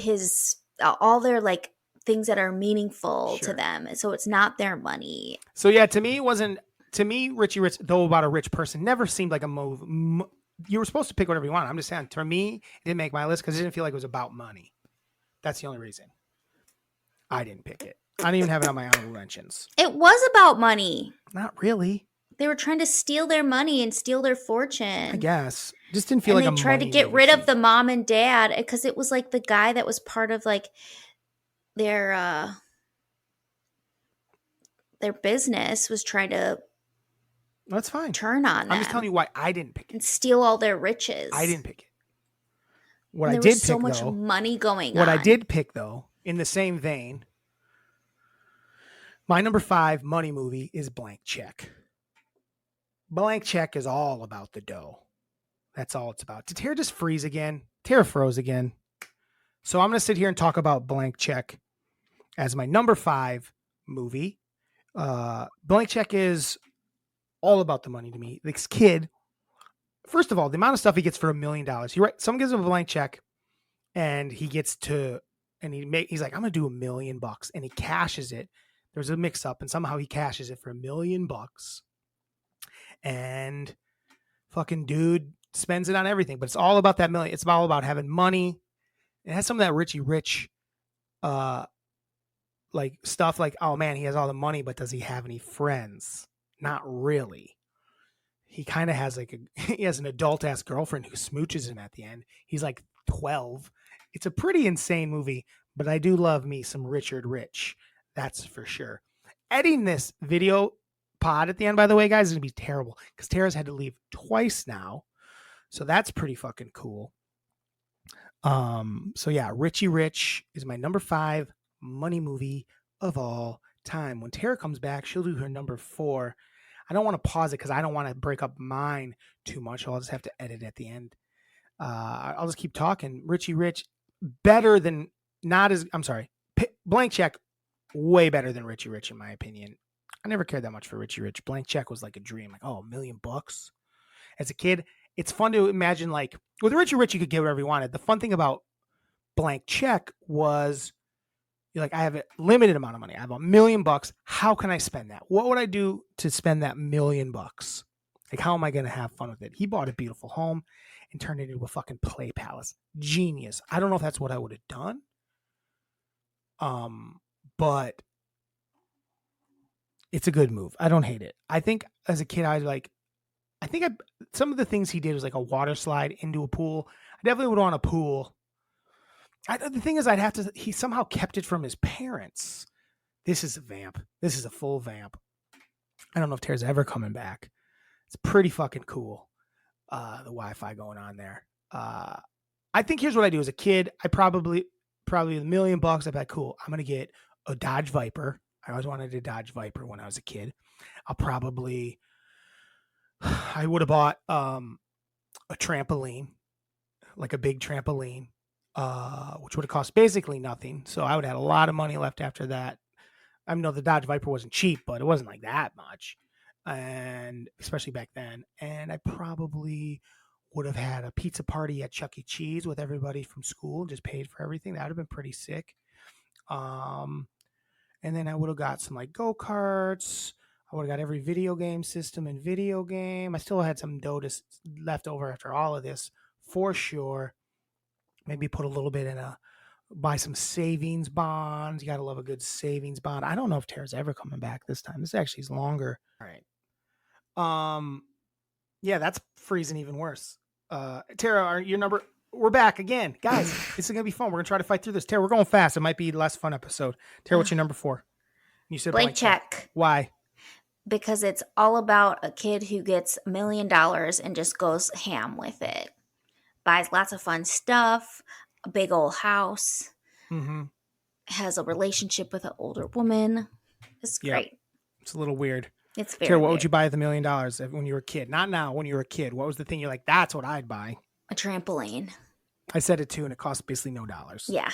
their like things that are meaningful Sure. to them. So it's not their money. So yeah, to me, it wasn't. To me, Richie Rich, though about a rich person, never seemed like a move. You were supposed to pick whatever you want. I'm just saying, to me, it didn't make my list because it didn't feel like it was about money. That's the only reason I didn't pick it. I don't even have it on my honorable mentions. It was about money. Not really. They were trying to steal their money and steal their fortune. I guess. Just didn't feel and like they a tried to money get movie rid to of me. the mom and dad because it was like the guy that was part of like their business was trying to That's fine. turn on them. I'm just telling you why I didn't pick it. And steal all their riches. I didn't pick it. What and I there did was so pick, much though, money going what on. I did pick, though, in the same vein, my number 5 money movie is Blank Check. Blank Check is all about the dough. That's all it's about. Did Tara just freeze again? Tara froze again. So I'm going to sit here and talk about Blank Check as my number 5 movie. Blank Check is all about the money to me. This kid, first of all, the amount of stuff he gets for $1 million. Someone gives him a blank check, and he gets to, and he's like, I'm gonna do $1 million, and he cashes it. There's a mix up, and somehow he cashes it for $1 million, and fucking dude spends it on everything. But it's all about that million. It's all about having money. It has some of that Richie Rich, like stuff. Like, oh man, he has all the money, but does he have any friends? Not really. He kind of has he has an adult ass girlfriend who smooches him at the end. He's like 12. It's a pretty insane movie, but I do love me some Richard Rich. That's for sure. Editing this video pod at the end, by the way, guys, is going to be terrible because Tara's had to leave twice now. So that's pretty fucking cool. So yeah, Richie Rich is my number 5 money movie of all time. When Tara comes back, she'll do her number 4. I don't want to pause it because I don't want to break up mine too much. So I'll just have to edit at the end. I'll just keep talking. Richie Rich, better than Blank Check, way better than Richie Rich in my opinion. I never cared that much for Richie Rich. Blank Check was like a dream. Like, $1 million. As a kid, it's fun to imagine, like, with Richie Rich, you could get whatever you wanted. The fun thing about Blank Check was, you're like, I have a limited amount of money. I have $1 million. How can I spend that? What would I do to spend that $1 million? Like, how am I going to have fun with it? He bought a beautiful home and turned it into a fucking play palace. Genius. I don't know if that's what I would have done. But it's a good move. I don't hate it. I think as a kid, I was like, some of the things he did was like a water slide into a pool. I definitely would want a pool. The thing is, he somehow kept it from his parents. This is a vamp. This is a full vamp. I don't know if Tara's ever coming back. It's pretty fucking cool. The Wi-Fi going on there. I think here's what I do as a kid. I probably $1 million. I'd be like, cool. I'm going to get a Dodge Viper. I always wanted a Dodge Viper when I was a kid. I would have bought a trampoline, like a big trampoline, which would have cost basically nothing. So I would have had a lot of money left after that. I know the Dodge Viper wasn't cheap, but it wasn't like that much. And especially back then. And I probably would have had a pizza party at Chuck E. Cheese with everybody from school, just paid for everything. That would have been pretty sick. And then I would have got some like go-karts. I would have got every video game system and video game. I still had some dough left over after all of this, for sure. Maybe put a little bit in buy some savings bonds. You got to love a good savings bond. I don't know if Tara's ever coming back this time. This actually is longer. All right. Yeah, that's freezing even worse. Tara, your number. We're back again, guys. This is gonna be fun. We're gonna try to fight through this. Tara, we're going fast. It might be a less fun episode. Tara, what's your number 4? You said Blank check. Why? Because it's all about a kid who gets $1 million and just goes ham with it. Buys lots of fun stuff, a big old house, has a relationship with an older woman. It's great. It's a little weird. It's very Tara, what weird. would you buy with $1 million when you were a kid? Not now, when you were a kid. What was the thing you're like, that's what I'd buy? A trampoline. I said it too, and it cost basically no dollars. Yeah.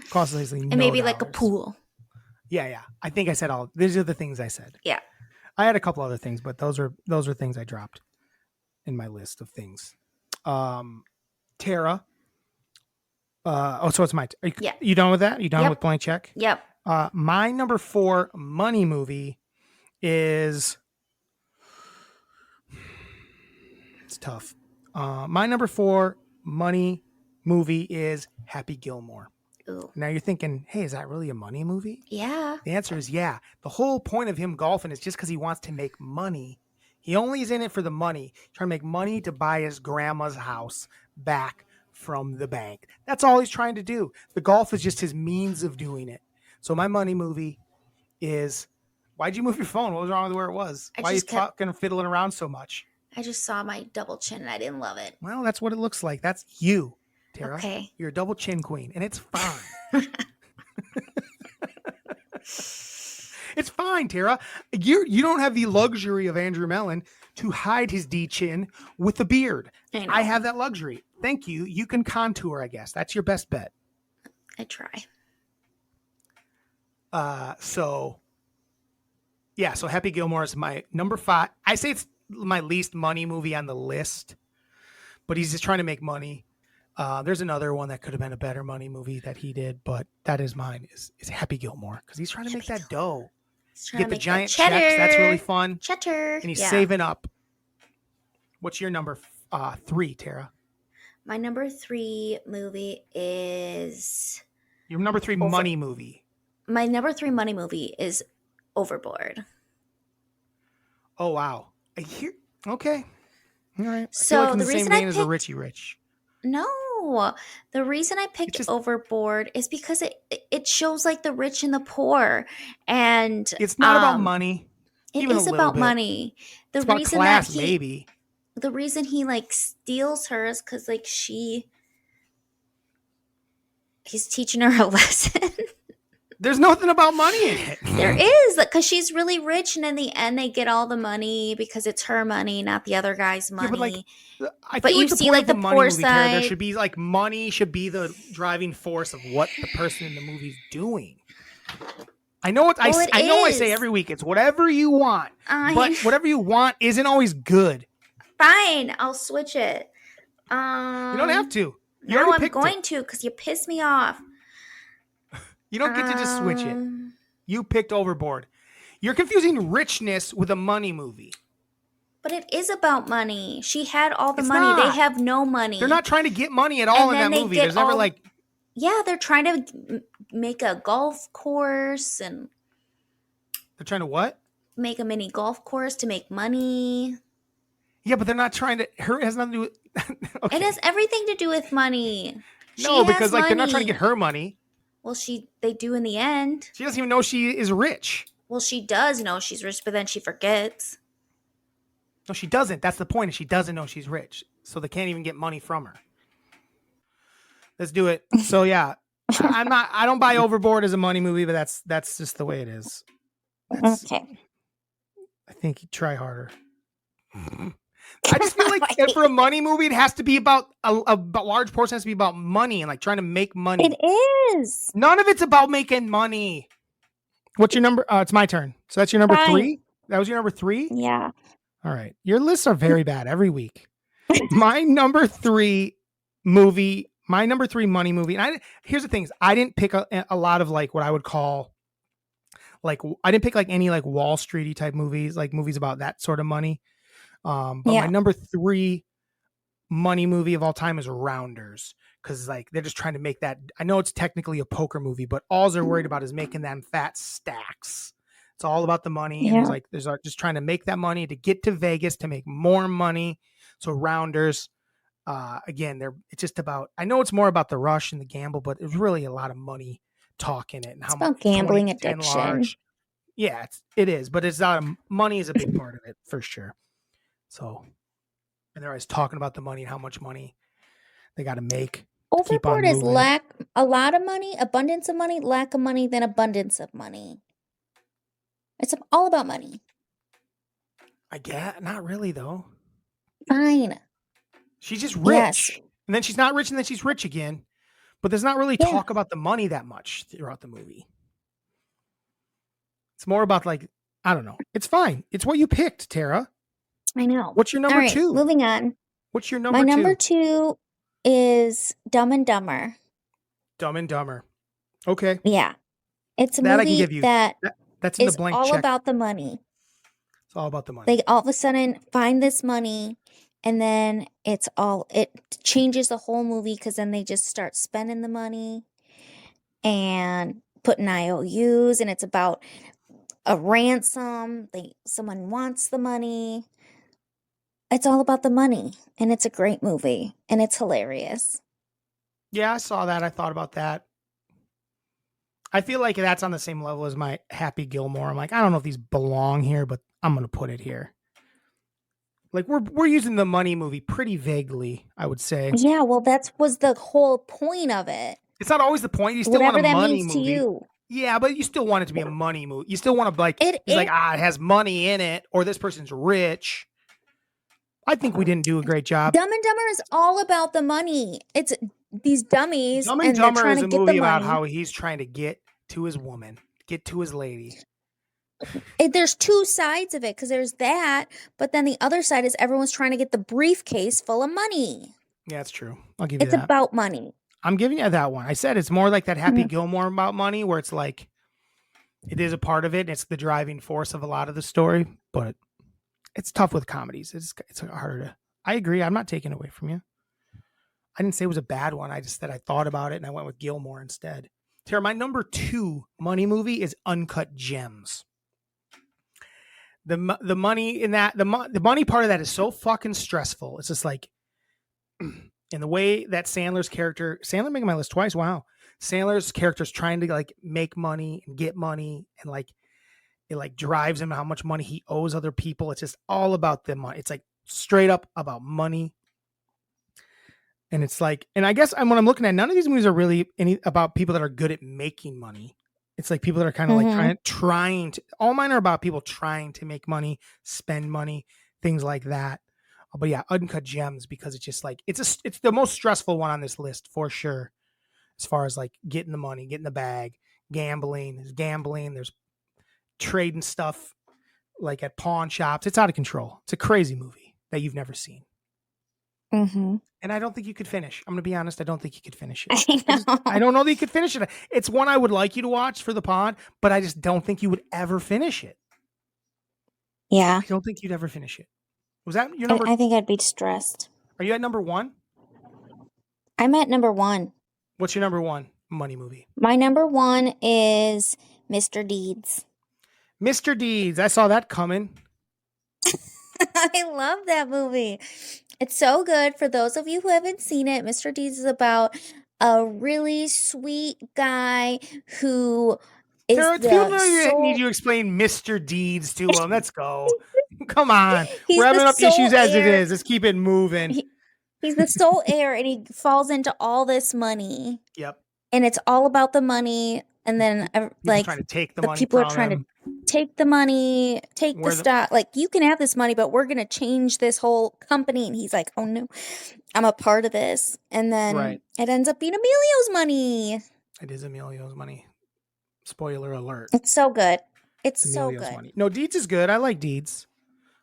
Cost basically no and maybe dollars. like a pool. Yeah. I think I said all. These are the things I said. Yeah. I had a couple other things, but those are things I dropped in my list of things. Tara. So it's my. You done with that? You done with blank check? Yep. My number 4 money movie is. It's tough. My number 4 money movie is Happy Gilmore. Ooh. Now you're thinking, hey, is that really a money movie? Yeah. The answer is yeah. The whole point of him golfing is just because he wants to make money. He only is in it for the money, trying to make money to buy his grandma's house back from the bank. That's all he's trying to do. The golf is just his means of doing it. So my money movie is, why'd you move your phone? What was wrong with where it was? Why are you fucking fiddling around so much? I just saw my double chin and I didn't love it. Well, that's what it looks like. That's you, Tara. Okay. You're a double chin queen, and it's fine. It's fine, Tara. You don't have the luxury of Andrew Mellon to hide his D chin with a beard. I have that luxury. Thank you. You can contour, I guess. That's your best bet. I try. So Happy Gilmore is my number 5. I say it's my least money movie on the list, but he's just trying to make money. There's another one that could have been a better money movie that he did, but that is mine. Is Happy Gilmore, because he's trying to make that dough. Get the giant checks. That's really fun. Cheddar. And he's saving up. What's your number 3, Tara? My number 3 movie is your number 3 money movie. My number 3 money movie is Overboard. Oh wow! Okay, all right. So I feel like in the the same reason vein I as a Richie Rich. No, the reason I picked Overboard is because it shows like the rich and the poor, and it's not about money. It is about money. The reason about class, maybe. The reason he like steals her is because like he's teaching her a lesson. There's nothing about money in it. There is, because she's really rich, and in the end, they get all the money because it's her money, not the other guy's money. Yeah, but you see, like the poor side. There should be like money should be the driving force of what the person in the movie is doing. I know what I know. I say every week, it's whatever you want, but whatever you want isn't always good. Fine, I'll switch it. You don't have to. I'm going to, because you piss me off. You don't get to just switch it. You picked Overboard. You're confusing richness with a money movie. But it is about money. She had all the money. They have no money. They're not trying to get money at all in that movie. There's never like... Yeah, they're trying to make a golf course and... They're trying to what? Make a mini golf course to make money. Yeah, but they're not trying to... It has nothing to do with... Okay. It has everything to do with money. No, because like they're not trying to get her money. Well, they do in the end. She doesn't even know she is rich. Well, she does know she's rich, but then she forgets. No, she doesn't. That's the point. She doesn't know she's rich. So they can't even get money from her. Let's do it. So yeah, I don't buy Overboard as a money movie, but that's just the way it is. Okay. I think you try harder. I just feel like for a money movie, it has to be about a large portion has to be about money and like trying to make money. It is. None of it's about making money. What's your number? It's my turn. So that's your number 3? That was your number 3? Yeah. All right. Your lists are very bad every week. My number 3 movie, my number 3 money movie. And here's the thing is I didn't pick a lot of like what I would call Like I didn't pick like any like Wall Streety type movies, like movies about that sort of money. But my Yeah. number 3 money movie of all time is Rounders, because like they're just trying to make that. I know it's technically a poker movie, but all they're worried about is making them fat stacks. It's all about the money, and Yeah. there's just trying to make that money to get to Vegas to make more money. So Rounders, again, it's just about. I know it's more about the rush and the gamble, but there's really a lot of money talk in it, and It's how much about gambling 10 addiction. large. Yeah, it is, but it's not. Money is a big part of it for sure. So, and they're always talking about the money and how much money they got to make. Keep on Overboard is moving. a lot of money, abundance of money, lack of money, then abundance of money. It's all about money. I get not really though. Fine. She's just Yes. rich, and then she's not rich, and then she's rich again. But there's not really Yeah. talk about the money that much throughout the movie. It's more about like, I don't know. It's fine. It's what you picked, Tara. I know. What's your number All right, 2? moving on. What's your number My 2? number 2 is Dumb and Dumber. Dumb and Dumber. Okay. Yeah. It's a That I can movie give you. that That's in the is blank all check. about the money. It's all about the money. They all of a sudden find this money, and then it changes the whole movie, because then they just start spending the money and putting IOUs, and it's about a ransom. Someone wants the money. It's all about the money, and it's a great movie, and it's hilarious. Yeah, I saw that. I thought about that. I feel like that's on the same level as my Happy Gilmore. I'm like, I don't know if these belong here, but I'm gonna put it here. Like we're using the money movie pretty vaguely, I would say. Yeah, well, that was the whole point of it. It's not always the point. You still Whatever want a that money means movie. to you. Yeah, but you still want it to be a money movie. You still want to like, It has money in it, or this person's rich. I think we didn't do a great job. Dumb and Dumber is all about the money. It's these dummies, Dumb and and they're Dumber trying is to a get the movie about money. how he's trying to get to his woman, get to his lady. There's 2 sides of it, because there's that, but then the other side is everyone's trying to get the briefcase full of money. Yeah, that's true. I'll give you It's that. about money. I'm giving you that one. I said it's more like that Happy Gilmore about money, where it's like it is a part of it. And it's the driving force of a lot of the story, but it's tough with comedies. It's harder to. I agree. I'm not taking it away from you. I didn't say it was a bad one. I just said I thought about it and I went with Gilmore instead. Tara, my number 2 money movie is Uncut Gems. The money in that the money part of that is so fucking stressful. It's just like, in the way that Sandler making my list twice. Wow. Sandler's character is trying to like make money and get money, and like it like drives him how much money he owes other people. It's just all about the money. It's like straight up about money. And it's like, and I guess when I'm looking at, none of these movies are really about people that are good at making money. It's like people that are kind of like trying to, all mine are about people trying to make money, spend money, things like that. But yeah, Uncut Gems, because it's just like, it's the most stressful one on this list for sure. As far as like getting the money, getting the bag, gambling, there's trading stuff like at pawn shops. It's out of control. It's a crazy movie that you've never seen. Mm-hmm. And I don't think you could finish. I'm going to be honest. I don't think you could finish I it. know. I don't know that you could finish it. It's one I would like you to watch for the pod, but I just don't think you would ever finish it. Yeah. I don't think you'd ever finish it. Was that your number? I think I'd be stressed. Are you at number 1? I'm at number 1. What's your number 1 money movie? My number 1 is Mr. Deeds. Mr. Deeds. I saw that coming. I love that movie. It's so good. For those of you who haven't seen it, Mr. Deeds is about a really sweet guy who is Tara, the people need soul. you to explain Mr. Deeds to them. Let's go. Come on. He's We're having the enough issues sole as it heir. is. Let's keep it moving. He's the sole heir, and he falls into all this money. Yep. And it's all about the money. And then, People trying to take the money people are from trying him. to take the money, take the stock. Like, you can have this money, but we're going to change this whole company. And he's like, oh no, I'm a part of this. And then it ends up being Emilio's money. It is Emilio's money. Spoiler alert. It's so good. It's Emilio's so good. money. No, Deeds is good. I like Deeds.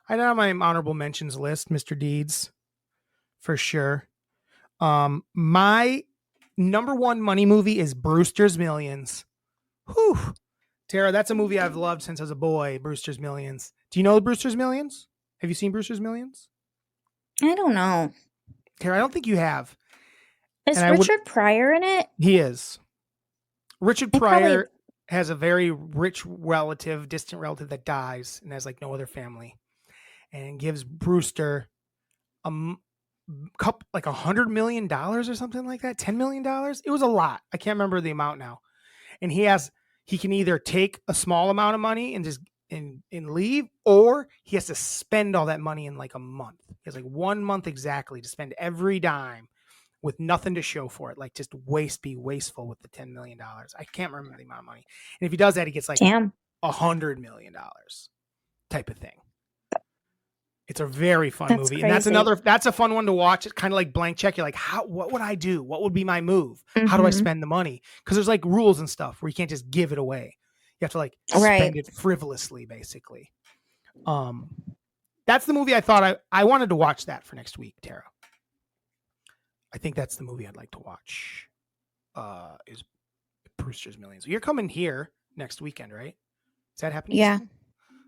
I know my honorable mentions list, Mr. Deeds, for sure. My number 1 money movie is Brewster's Millions. Whew. Tara, that's a movie I've loved since I was a boy, Brewster's Millions. Do you know Brewster's Millions? Have you seen Brewster's Millions? I don't know. Tara, I don't think you have. Is And I would. Richard Pryor in it? He is. Richard I probably- Pryor has a very rich relative, distant relative that dies and has like no other family, and gives Brewster a couple, like $100 million or something like that, $10 million. It was a lot. I can't remember the amount now. And he can either take a small amount of money and just and leave, or he has to spend all that money in like a month. He has like 1 month exactly to spend every dime with nothing to show for it. Like just be wasteful with the $10 million. I can't remember the amount of money. And if he does that, he gets like $100 million type of thing. It's a very fun movie. Crazy. And that's a fun one to watch. It's kind of like Blank Check. You're like, what would I do? What would be my move? How do I spend the money? Because there's like rules and stuff where you can't just give it away. You have to like spend it frivolously, basically. That's the movie I thought I wanted to watch that for next week, Tara. I think that's the movie I'd like to watch. Is Brewster's Millions. You're coming here next weekend, right? Is that happening? Yeah.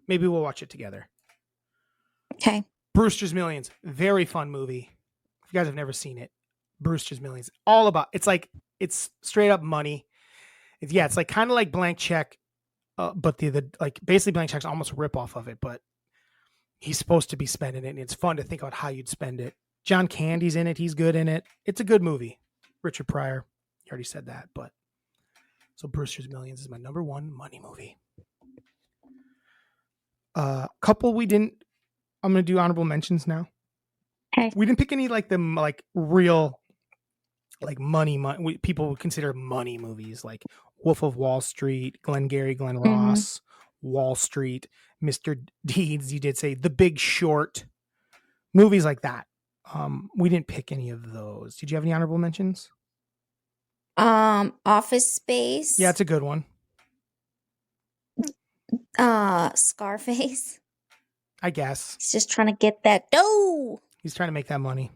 Maybe we'll watch it together. Okay. Brewster's Millions, very fun movie. If you guys have never seen it, Brewster's Millions, all about it's straight up money. It's like kind of like Blank Check, but the like basically Blank Check's almost a rip off of it, but he's supposed to be spending it, and it's fun to think about how you'd spend it. John Candy's in it; he's good in it. It's a good movie. Richard Pryor, you already said that, but so Brewster's Millions is my number one money movie. Couple we didn't. I'm going to do honorable mentions now. Okay. We didn't pick any like the like real like money people would consider money movies like Wolf of Wall Street, Glengarry Glen Ross, Wall Street, Mr. Deeds. You did say The Big Short, movies like that. We didn't pick any of those. Did you have any honorable mentions? Office Space. Yeah, it's a good one. Scarface. I guess. He's just trying to get that dough. He's trying to make that money.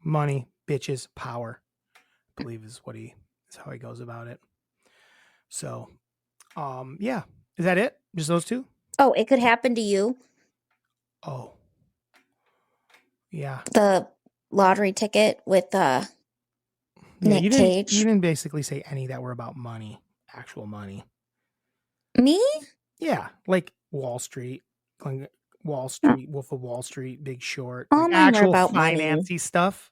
Money, bitches, power, I believe is how he goes about it. So, yeah. Is that it? Just those two? Oh, It Could Happen to You. Oh. Yeah. The lottery ticket with Nick Cage. You didn't basically say any that were about money, actual money. Me? Yeah, like Wall Street, Wolf of Wall Street, Big Short, All like mine are actual about financy stuff.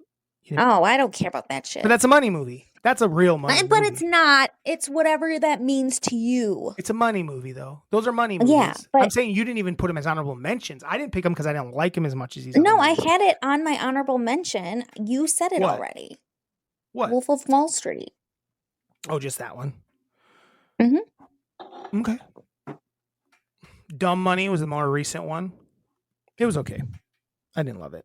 Oh, I don't care about that shit. But that's a money movie. That's a real money movie. But it's not. It's whatever that means to you. It's a money movie, though. Those are money movies. Yeah, but I'm saying you didn't even put him as honorable mentions. I didn't pick him because I didn't like him as much as he's. No, I had it on my honorable mention. You said it already. What? Wolf of Wall Street. Oh, just that one. Mm-hmm. Okay. Dumb Money was the more recent one. It was okay. I didn't love it.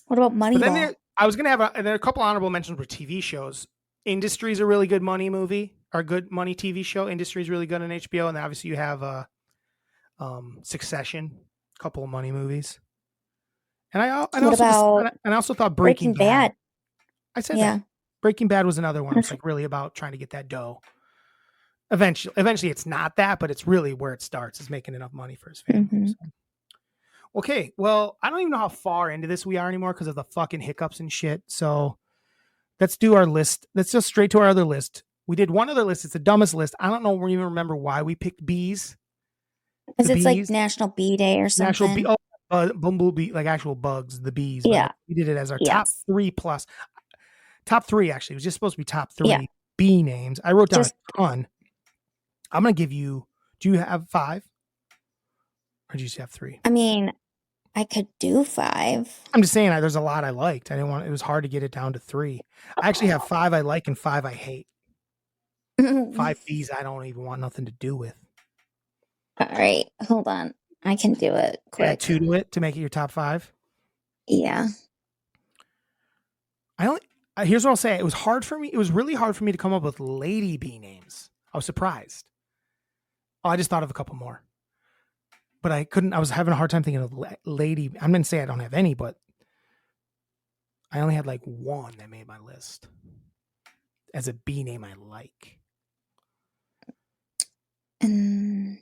What about Moneyball? I was going to have a couple honorable mentions for TV shows. Industry's a really good money movie, or a good money TV show. Industry's really good on HBO. And then obviously you have Succession, a couple of money movies. And I also thought Breaking Bad. I said that. Breaking Bad was another one. It's like really about trying to get that dough. Eventually it's not that, but it's really where it starts, is making enough money for his family. Mm-hmm. So. Okay, well, I don't even know how far into this we are anymore because of the fucking hiccups and shit. So let's do our list. Let's just straight to our other list. We did one other list. It's the dumbest list. I don't know even remember why we picked bees. Because it's like National Bee Day or something. National Bee. Bumblebee, like actual bugs, the bees. Yeah. We did it as our top 3 plus. Top 3, actually. It was just supposed to be top 3 bee names. I wrote down a ton. I'm going to give you, do you have 5? Or do you just have 3? I mean, I could do 5. I'm just saying there's a lot I liked. It was hard to get it down to 3. I actually have 5 I like and 5 I hate. 5 bees I don't even want nothing to do with. All right. Hold on. I can do it quick. Add 2 to it to make it your top 5? Yeah. Here's what I'll say. It was hard for me. It was really hard for me to come up with lady bee names. I was surprised. Oh, I just thought of a couple more. But I couldn't. I was having a hard time thinking of lady. I'm going to say I don't have any, but I only had like 1 that made my list as a bee name I like. Mm.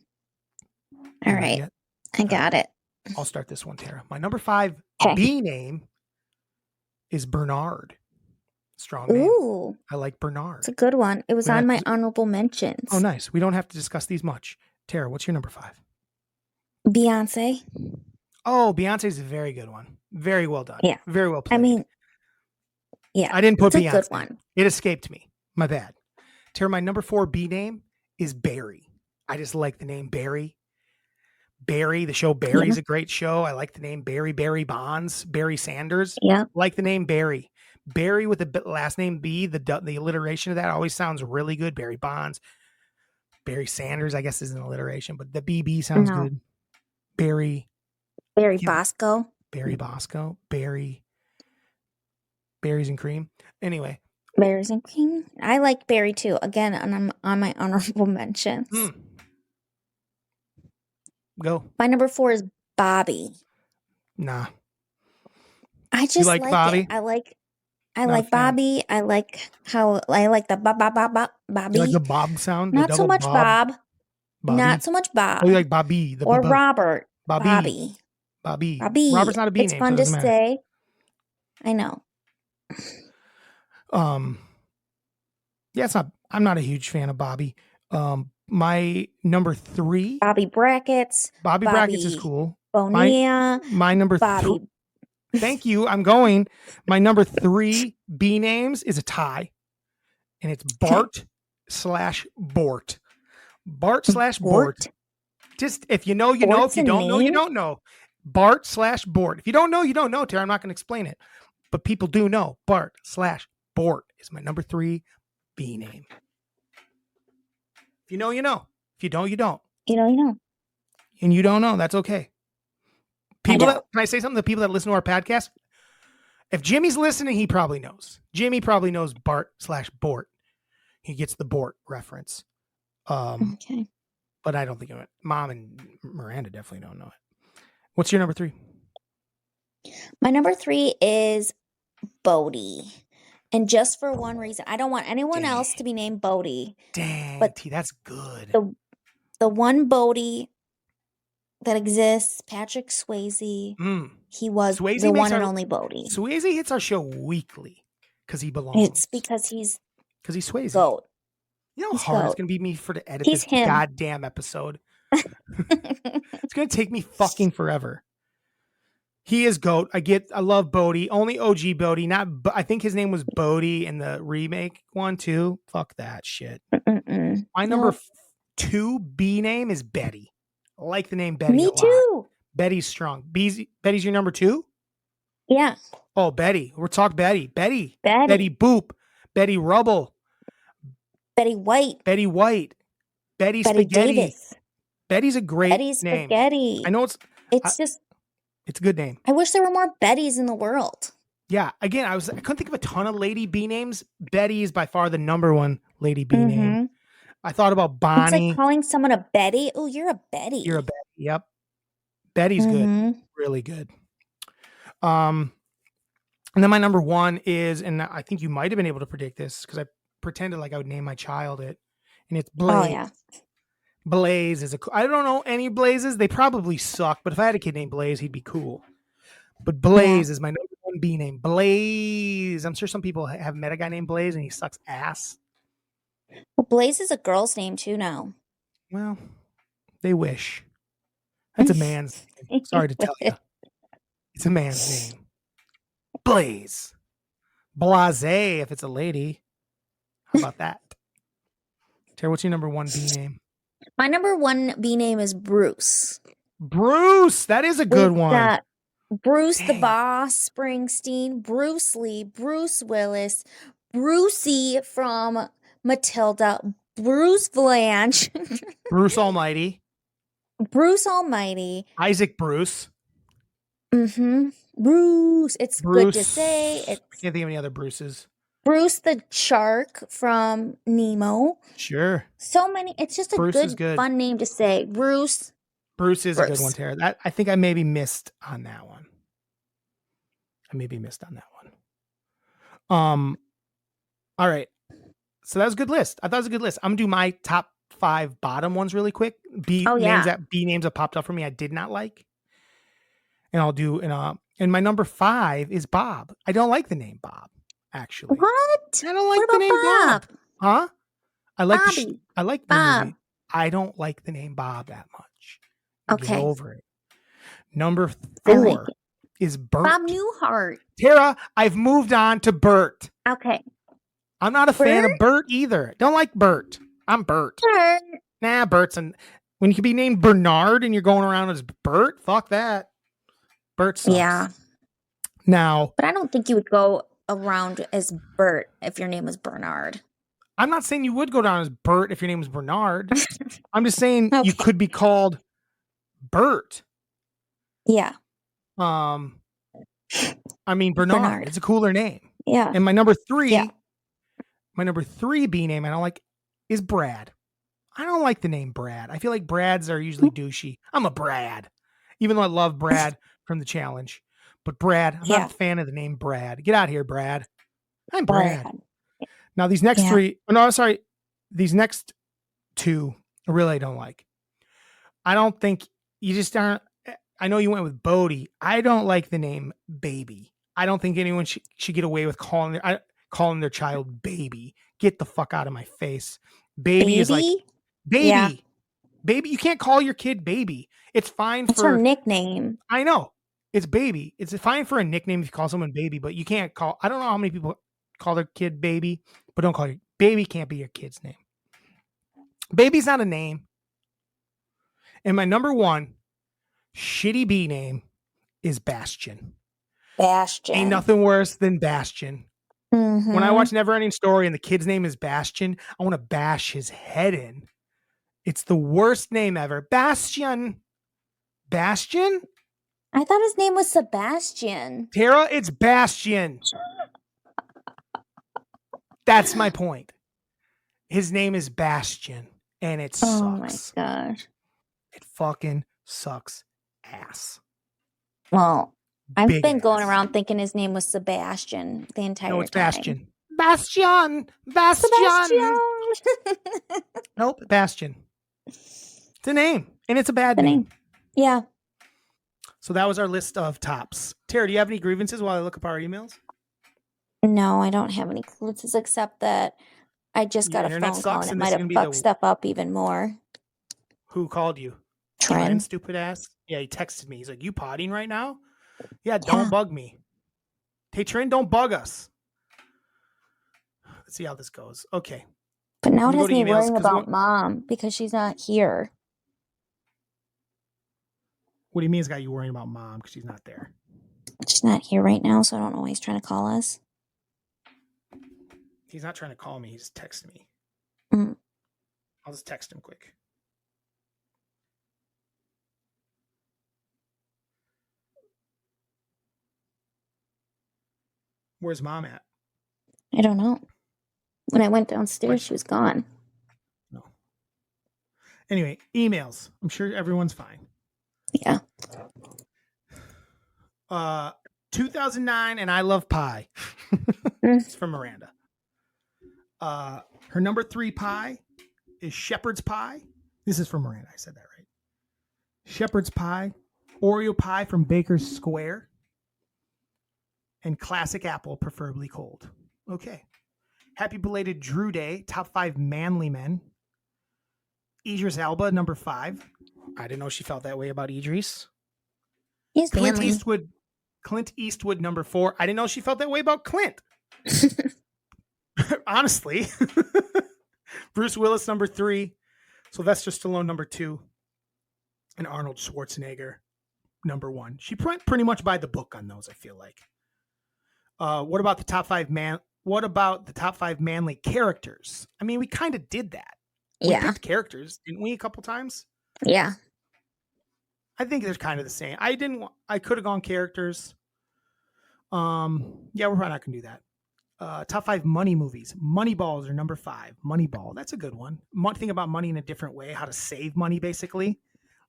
All You ready right. yet? I got it. I'll start this one, Tara. My number 5 Okay. B name is Bernard. Strong name. Ooh, I like Bernard. it's a good one. It was We don't on have my honorable mentions. Oh, nice. We don't have to discuss these much. Tara, what's your number 5? Beyonce. Oh, Beyonce's a very good one. Very well done. Yeah. Very well played. I mean, yeah. I didn't put it's Beyonce. a good one. It escaped me. My bad. Tara, my number 4 B name is Barry. I just like the name Barry. Barry, the show Barry's a great show. I like the name Barry. Barry Bonds, Barry Sanders. Yeah. Like the name Barry. Barry with the last name B, the alliteration of that always sounds really good. Barry Bonds. Barry Sanders, I guess, is an alliteration, but the BB sounds good. Barry Bosco. Barry Bosco. Barry's and cream. Anyway. Berries and cream. I like Barry too. Again, and I'm on my honorable mentions. Go. My number 4 is Bobby. Nah. I just like Bobby? it. I like Bobby. I like how I like the Bobby. You like the Bob sound? Not so much Bob. Bobby? Not so much Bob. Oh, you like Bobby. Or Robert. Bobby. Robert's not a B it's name. Fun so to say. I know. Yeah, I'm not a huge fan of Bobby. My number 3. Bobby Brackets. Bobby Brackets is cool. Bonilla. My number Bobby. Thank you. I'm going. My number 3 B names is a tie. And it's Bart/Bort. Bart/Bort. Just if you know, you know. If you don't know, you don't know. Bart/Bort. If you don't know, you don't know, Tara. I'm not going to explain it. But people do know. Bart/Bort is my number 3 B name. If you know, you know. If you don't, you don't. You know. And you don't know, that's okay. Can I say something to people that listen to our podcast? If Jimmy's listening, he probably knows. Jimmy probably knows Bart/Bort. He gets the Bort reference. Okay. But I don't think of it. Mom and Miranda definitely don't know it. What's your number 3? My number 3 is Bodie. And just for one reason, I don't want anyone else to be named Bodie. Dang, but that's good. The one Bodie that exists, Patrick Swayze. He was the one and only Bodie. Swayze hits our show weekly because he belongs. It's because he's Swayze. GOAT. You know how hard it's going to be me to edit this goddamn episode? It's going to take me fucking forever. He is GOAT. I love Bodie. Only OG Bodie. I think his name was Bodie in the remake one too. Fuck that shit. My number 2 B name is Betty. I like the name Betty. Me a lot. too. Betty's strong. Betty's your number 2? Yeah. Oh, Betty. We're talking Betty. Betty Boop. Betty Rubble. Betty White. Betty Spaghetti. Davis. Betty's a great Betty name. Spaghetti. I know it's a good name. I wish there were more Bettys in the world. Yeah. Again, I couldn't think of a ton of lady B names. Betty is by far the number 1 lady B name. I thought about Bonnie. It's like calling someone a Betty. Oh, you're a Betty. You're a Betty. Yep. Betty's good. Really good. And then my number 1 is, and I think you might have been able to predict this because I pretended like I would name my child it, and it's Blaze. Oh yeah. Blaze is I don't know any Blazes. They probably suck, but if I had a kid named Blaze, he'd be cool. But Blaze is my number 1 B name. Blaze. I'm sure some people have met a guy named Blaze and he sucks ass. Well, Blaze is a girl's name too now. Well, they wish. That's a man's name. Sorry to tell you. It's a man's name. Blaze. Blase if it's a lady. How about that? Tara, what's your number 1 B name? My number 1 B name is Bruce. Bruce. That is a good one. Bruce the Boss Springsteen, Bruce Lee, Bruce Willis, Brucey from Matilda, Bruce Blanche. Bruce Almighty. Bruce Almighty. Isaac Bruce. Bruce. It's good to say. I can't think of any other Bruces. Bruce the Shark from Nemo. Sure. So many. It's just a good, fun name to say. Bruce. Bruce is a good one, Tara. I think I maybe missed on that one. All right. So that was a good list. I thought it was a good list. I'm going to do my top 5 bottom ones really quick. Oh, names yeah. that popped up for me I did not like. And I'll do and my number 5 is Bob. I don't like the name Bob, actually. What? I don't What like the about name Bob. Huh? I like Bobby. I like the movie. I don't like the name Bob that much. Get Okay. over it. Number I like 4 it. is Bert. Bob Newhart. Tara, I've moved on to Bert. Okay. I'm not a fan of Bert either. Don't like Bert. I'm Bert. Bert. Nah, Bert's when you can be named Bernard and you're going around as Bert, fuck that. Bert sucks. Yeah. Now, but I don't think you would go around as Bert if your name was Bernard. I'm not saying you would go down as Bert if your name was Bernard. I'm just saying Okay. you could be called Bert. Yeah. I mean Bernard. It's a cooler name. Yeah. And my number 3 B name I don't like is Brad. I don't like the name Brad. I feel like Brads are usually douchey. I'm a Brad. Even though I love Brad from the challenge. But Brad, I'm not a fan of the name Brad. Get out here, Brad. I'm Brad. Now these next 3, these next 2, I really don't like. I don't think you just aren't. I know you went with Bodie. I don't like the name Baby. I don't think anyone should get away with calling their child Baby. Get the fuck out of my face. Baby is like baby. Yeah. Baby, you can't call your kid Baby. It's fine for her nickname. I know. It's Baby. It's fine for a nickname if you call someone Baby, but you can't call. I don't know how many people call their kid Baby, but don't call your Baby. Can't be your kid's name. Baby's not a name. And my number 1 shitty B name is Bastion. Bastion. Ain't nothing worse than Bastion. Mm-hmm. When I watch Neverending Story and the kid's name is Bastion, I want to bash his head in. It's the worst name ever. Bastion. Bastion? I thought his name was Sebastian. Tara, it's Bastion. That's my point. His name is Bastion, and it sucks. Oh my gosh. It fucking sucks ass. Well, I've been going around thinking his name was Sebastian the entire time. No, it's Bastion. Bastion. Bastion. Nope, Bastion. It's a name, and it's a bad name. Yeah. So that was our list of tops. Tara, do you have any grievances while I look up our emails? No, I don't have any grievances except that I just got a phone call and it might have fucked stuff up even more. Who called you? Trent. Stupid ass. Yeah, he texted me. He's like, "You potting right now?" Yeah, don't bug me. Hey, Trent, don't bug us. Let's see how this goes. Okay. But now it has me worrying about Mom because she's not here. What do you mean it's got you worrying about Mom because she's not there? She's not here right now, so I don't know why he's trying to call us. He's not trying to call me. He's just texting me. Mm. I'll just text him quick. Where's Mom at? I don't know. When I went downstairs, she was gone. No. Anyway, emails. I'm sure everyone's fine. Yeah. 2009 and I Love Pie. It's from Miranda. Her number 3 pie is Shepherd's Pie. This is from Miranda. I said that right. Shepherd's Pie, Oreo pie from Baker's Square, and classic apple, preferably cold. Okay. Happy belated Drew Day. Top 5 manly men. Idris Elba, number 5. I didn't know she felt that way about Idris. He's Clint manly. Clint Eastwood, number 4. I didn't know she felt that way about Clint. Honestly. Bruce Willis, number 3. Sylvester Stallone, number 2. And Arnold Schwarzenegger, number 1. She pretty much by the book on those, I feel like. What about the top 5 manly characters? I mean, we kind of did that. We picked characters, didn't we, a couple times? Yeah. I think they're kind of the same. I could have gone characters. Yeah, we're probably not gonna do that. Top 5 money movies. Moneyball is our number 5. Moneyball, that's a good one. Think about money in a different way, how to save money, basically.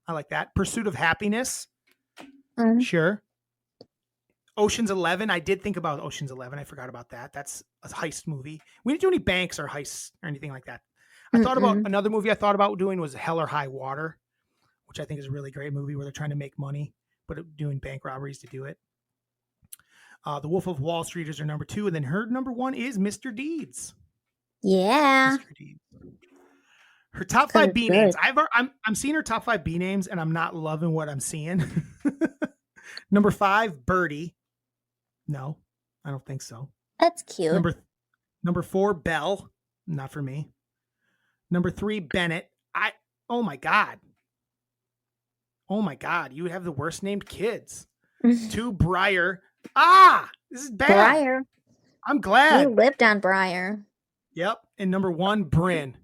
I like that. Pursuit of Happiness. Mm-hmm. Sure. Ocean's 11. I did think about Ocean's 11. I forgot about that. That's a heist movie. We didn't do any banks or heists or anything like that. I thought about another movie I thought about doing was Hell or High Water, which I think is a really great movie where they're trying to make money, but doing bank robberies to do it. The Wolf of Wall Street is her number 2, and then her number 1 is Mr. Deeds. Yeah. Mr. Deeds. Her top 5 B names. I'm seeing her top 5 B names, and I'm not loving what I'm seeing. Number 5, Birdie. No, I don't think so. That's cute. Number 4, Belle. Not for me. Number 3, Bennett. Oh my God. You have the worst named kids. 2, Briar. This is bad. Briar. I'm glad. We lived on Briar. Yep. And number 1, Bryn.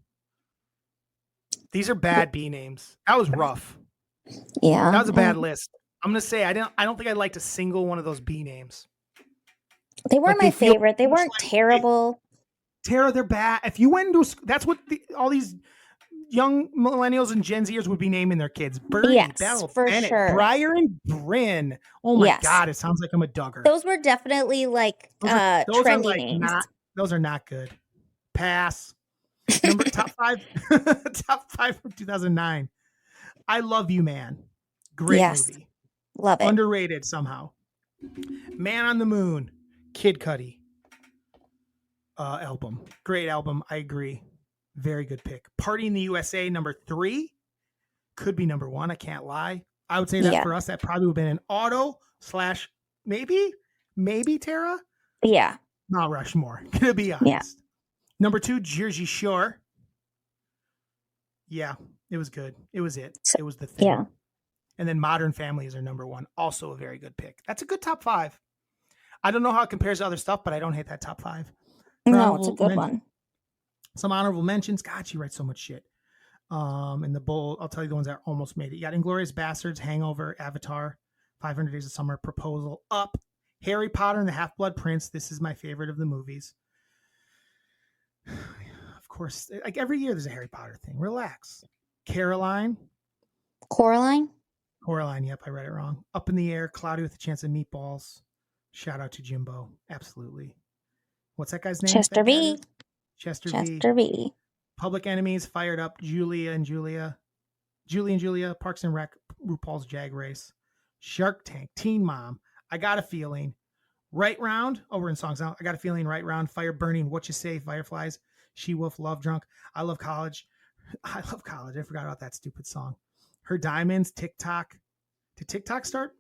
These are bad B names. That was rough. Yeah. That was a bad list. I'm gonna say I don't think I liked a single one of those B names. They weren't my favorite. They weren't terrible. Tara, they're bad. If you went into that's what all these young millennials and Gen Zers would be naming their kids. Birdie, yes, Belle, for Bennett, sure. Briar, and Bryn. Oh my God, it sounds like I'm a Duggar. Those were definitely like trendy names. Those are not good. Pass. Top 5 from 2009. I Love You, Man. Great movie. Love it. Underrated somehow. Man on the Moon. Kid Cudi. Album. Great album. I agree. Very good pick. Party in the USA, number 3. Could be number 1. I can't lie. I would say that for us, that probably would have been an auto / maybe Tara. Yeah. Mount Rushmore. Gonna be honest. Yeah. Number 2, Jersey Shore. Yeah, it was good. It was it. It was the thing. Yeah. And then Modern Family is our number 1. Also a very good pick. That's a good top 5. I don't know how it compares to other stuff, but I don't hate that top 5. No, it's a good one. Some honorable mentions. God, she writes so much shit. In the bowl, I'll tell you the ones that almost made it. You got Inglourious Bastards, Hangover, Avatar, 500 Days of Summer, Proposal, Up, Harry Potter and the Half-Blood Prince. This is my favorite of the movies. Of course, like every year there's a Harry Potter thing. Relax. Coraline. Yep, I read it wrong. Up in the Air, Cloudy with a Chance of Meatballs. Shout out to Jimbo. Absolutely. What's that guy's name? Chester V. Chester V. V. Public Enemies, Fired Up, Julie and Julia, Parks and Rec, RuPaul's Drag Race, Shark Tank, Teen Mom, I Got a Feeling, Right Round, we're in songs now. I Got a Feeling, Right Round, Fire Burning, What You Say, Fireflies, She Wolf, Love Drunk, I Love College. I forgot about that stupid song. Her Diamonds, TikTok. Did TikTok start?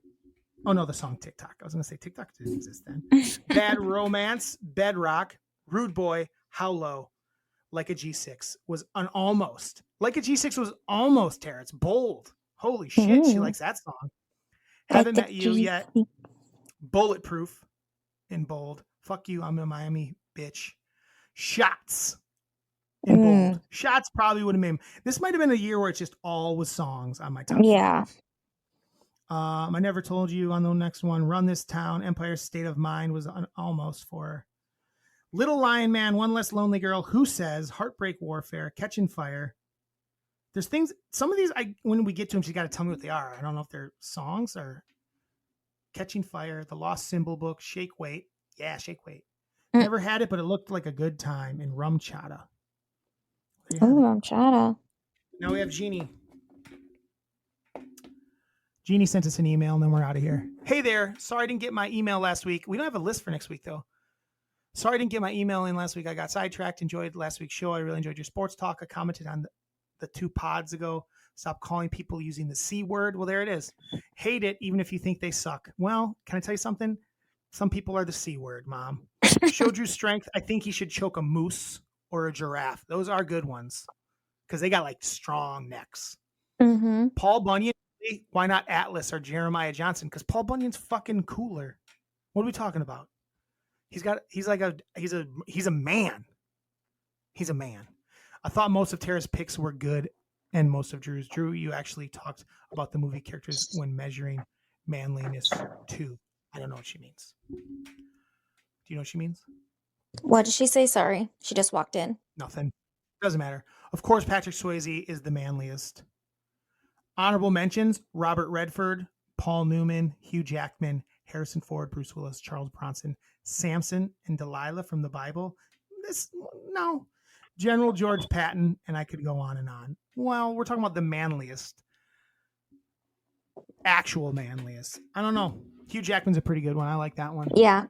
Oh no, the song TikTok. I was going to say TikTok didn't exist then. Bad Romance, Bedrock, Rude Boy, How Low, Like a G6 was an almost. Like a G6 was almost, Tara. It's bold. Holy shit, she likes that song. Haven't Met You Yet. Bulletproof in bold. Fuck you, I'm a Miami bitch. Shots in bold. Shots probably would have made. This might have been a year where it's just all was songs on my top. Yeah. I Never Told You on the next one. Run This Town. Empire State of Mind was almost for. Little Lion Man, One Less Lonely Girl, Who Says, Heartbreak Warfare, Catching Fire. There's things, some of these, when we get to them, she's got to tell me what they are. I don't know if they're songs or Catching Fire, The Lost Symbol Book, Shake Weight. Yeah, Shake Weight. Never had it, but it looked like a good time in Rum Chata. Yeah. Oh, Rum Chata. Now we have Jeannie. Jeannie sent us an email and then we're out of here. Hey there. Sorry I didn't get my email last week. We don't have a list for next week though. Sorry I didn't get my email in last week. I got sidetracked. Enjoyed last week's show. I really enjoyed your sports talk. I commented on the 2 pods ago. Stop calling people using the C word. Well, there it is. Hate it, even if you think they suck. Well, can I tell you something? Some people are the C word, Mom. Show Drew strength. I think he should choke a moose or a giraffe. Those are good ones because they got like strong necks. Mm-hmm. Paul Bunyan. Why not Atlas or Jeremiah Johnson? Because Paul Bunyan's fucking cooler. What are we talking about? He's a man. He's a man. I thought most of Tara's picks were good and most of Drew's. Drew, you actually talked about the movie characters when measuring manliness too. I don't know what she means. Do you know what she means? What did she say? Sorry. She just walked in. Nothing. Doesn't matter. Of course, Patrick Swayze is the manliest. Honorable mentions, Robert Redford, Paul Newman, Hugh Jackman, Harrison Ford, Bruce Willis, Charles Bronson, Samson and Delilah from the Bible. No. General George Patton, and I could go on and on. Well, we're talking about the manliest. Actual manliest. I don't know. Hugh Jackman's a pretty good one. I like that one. Yeah,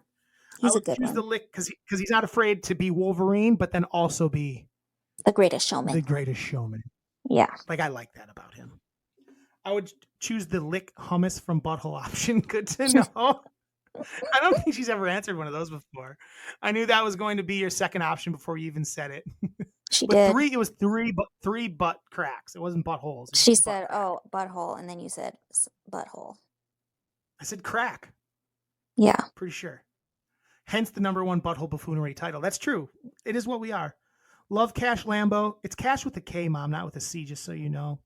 he's I a would good choose one. the Lick because he's not afraid to be Wolverine, but then also be The Greatest Showman. the Greatest Showman. Yeah. Like, I like that about him. I would choose the Lick hummus from Butthole option. Good to know. I don't think she's ever answered one of those before. I knew that was going to be your second option before you even said it. She But did. it was three butt cracks. It wasn't buttholes. She said, "Oh, butthole," and then you said butthole. I said crack. Yeah. Pretty sure. Hence the #1 butthole buffoonery title. That's true. It is what we are. Love Cash Lambo. It's Cash with a K, Mom, not with a C, just so you know.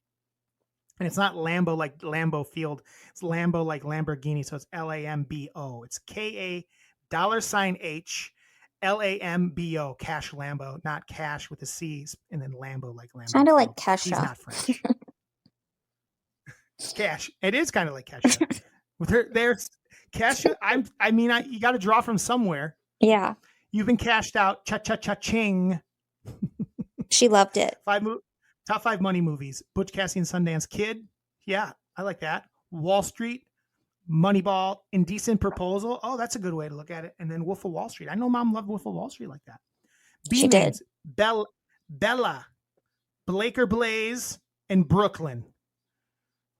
And it's not Lambo like Lambeau Field. It's Lambo like Lamborghini. So it's Lambo. It's KA $H LAMBO. Cash Lambo, not Cash with a C, and then Lambo like Lambo. Kind of like He's Kesha. not French. Cash. It is kind of like Kesha. With her, there's Kesha. You got to draw from somewhere. Yeah. You've been cashed out. Cha-cha-cha-ching. She loved it. Top 5 money movies. Butch Cassidy and Sundance Kid. Yeah, I like that. Wall Street. Moneyball. Indecent Proposal. Oh, that's a good way to look at it. And then Wolf of Wall Street. I know Mom loved Wolf of Wall Street like that. She did. Bella. Blaker Blaze. And Brooklyn.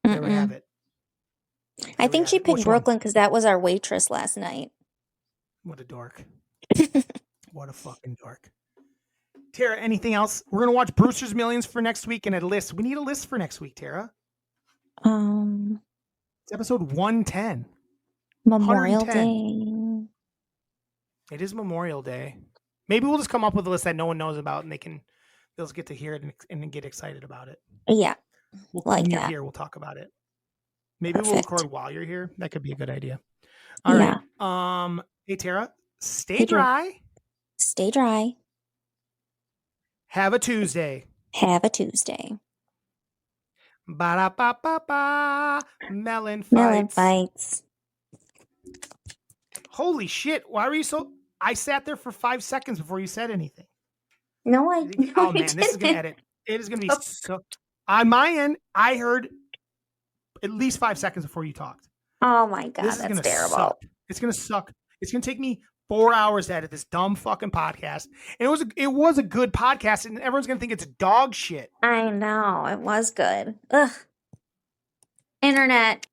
There we have it. I think she picked Brooklyn because that was our waitress last night. What a dork. What a fucking dork. Tara, anything else? We're going to watch Brewster's Millions for next week and a list. We need a list for next week, Tara. It's episode 110. Memorial 110. Day. It is Memorial Day. Maybe we'll just come up with a list that no one knows about and they'll just get to hear it and get excited about it. Yeah. When Like you're that. here, we'll talk about it. Maybe we'll Perfect. record while you're here. That could be a good idea. All right. Hey, Tara, stay dry. Stay dry. Have a Tuesday. Have a Tuesday. Ba-da-ba-ba-ba. Melon fights. Melon fights. Holy shit. Why were you so... I sat there for 5 seconds before you said anything. No, I Oh, man. This is going to edit. It is going to be so... On my end, I heard at least 5 seconds before you talked. Oh, my God. This is That's gonna terrible. Suck. It's going to suck. It's going to take me 4 hours to edit this dumb fucking podcast. And it was a good podcast, and everyone's going to think it's dog shit. I know. It was good. Ugh. Internet.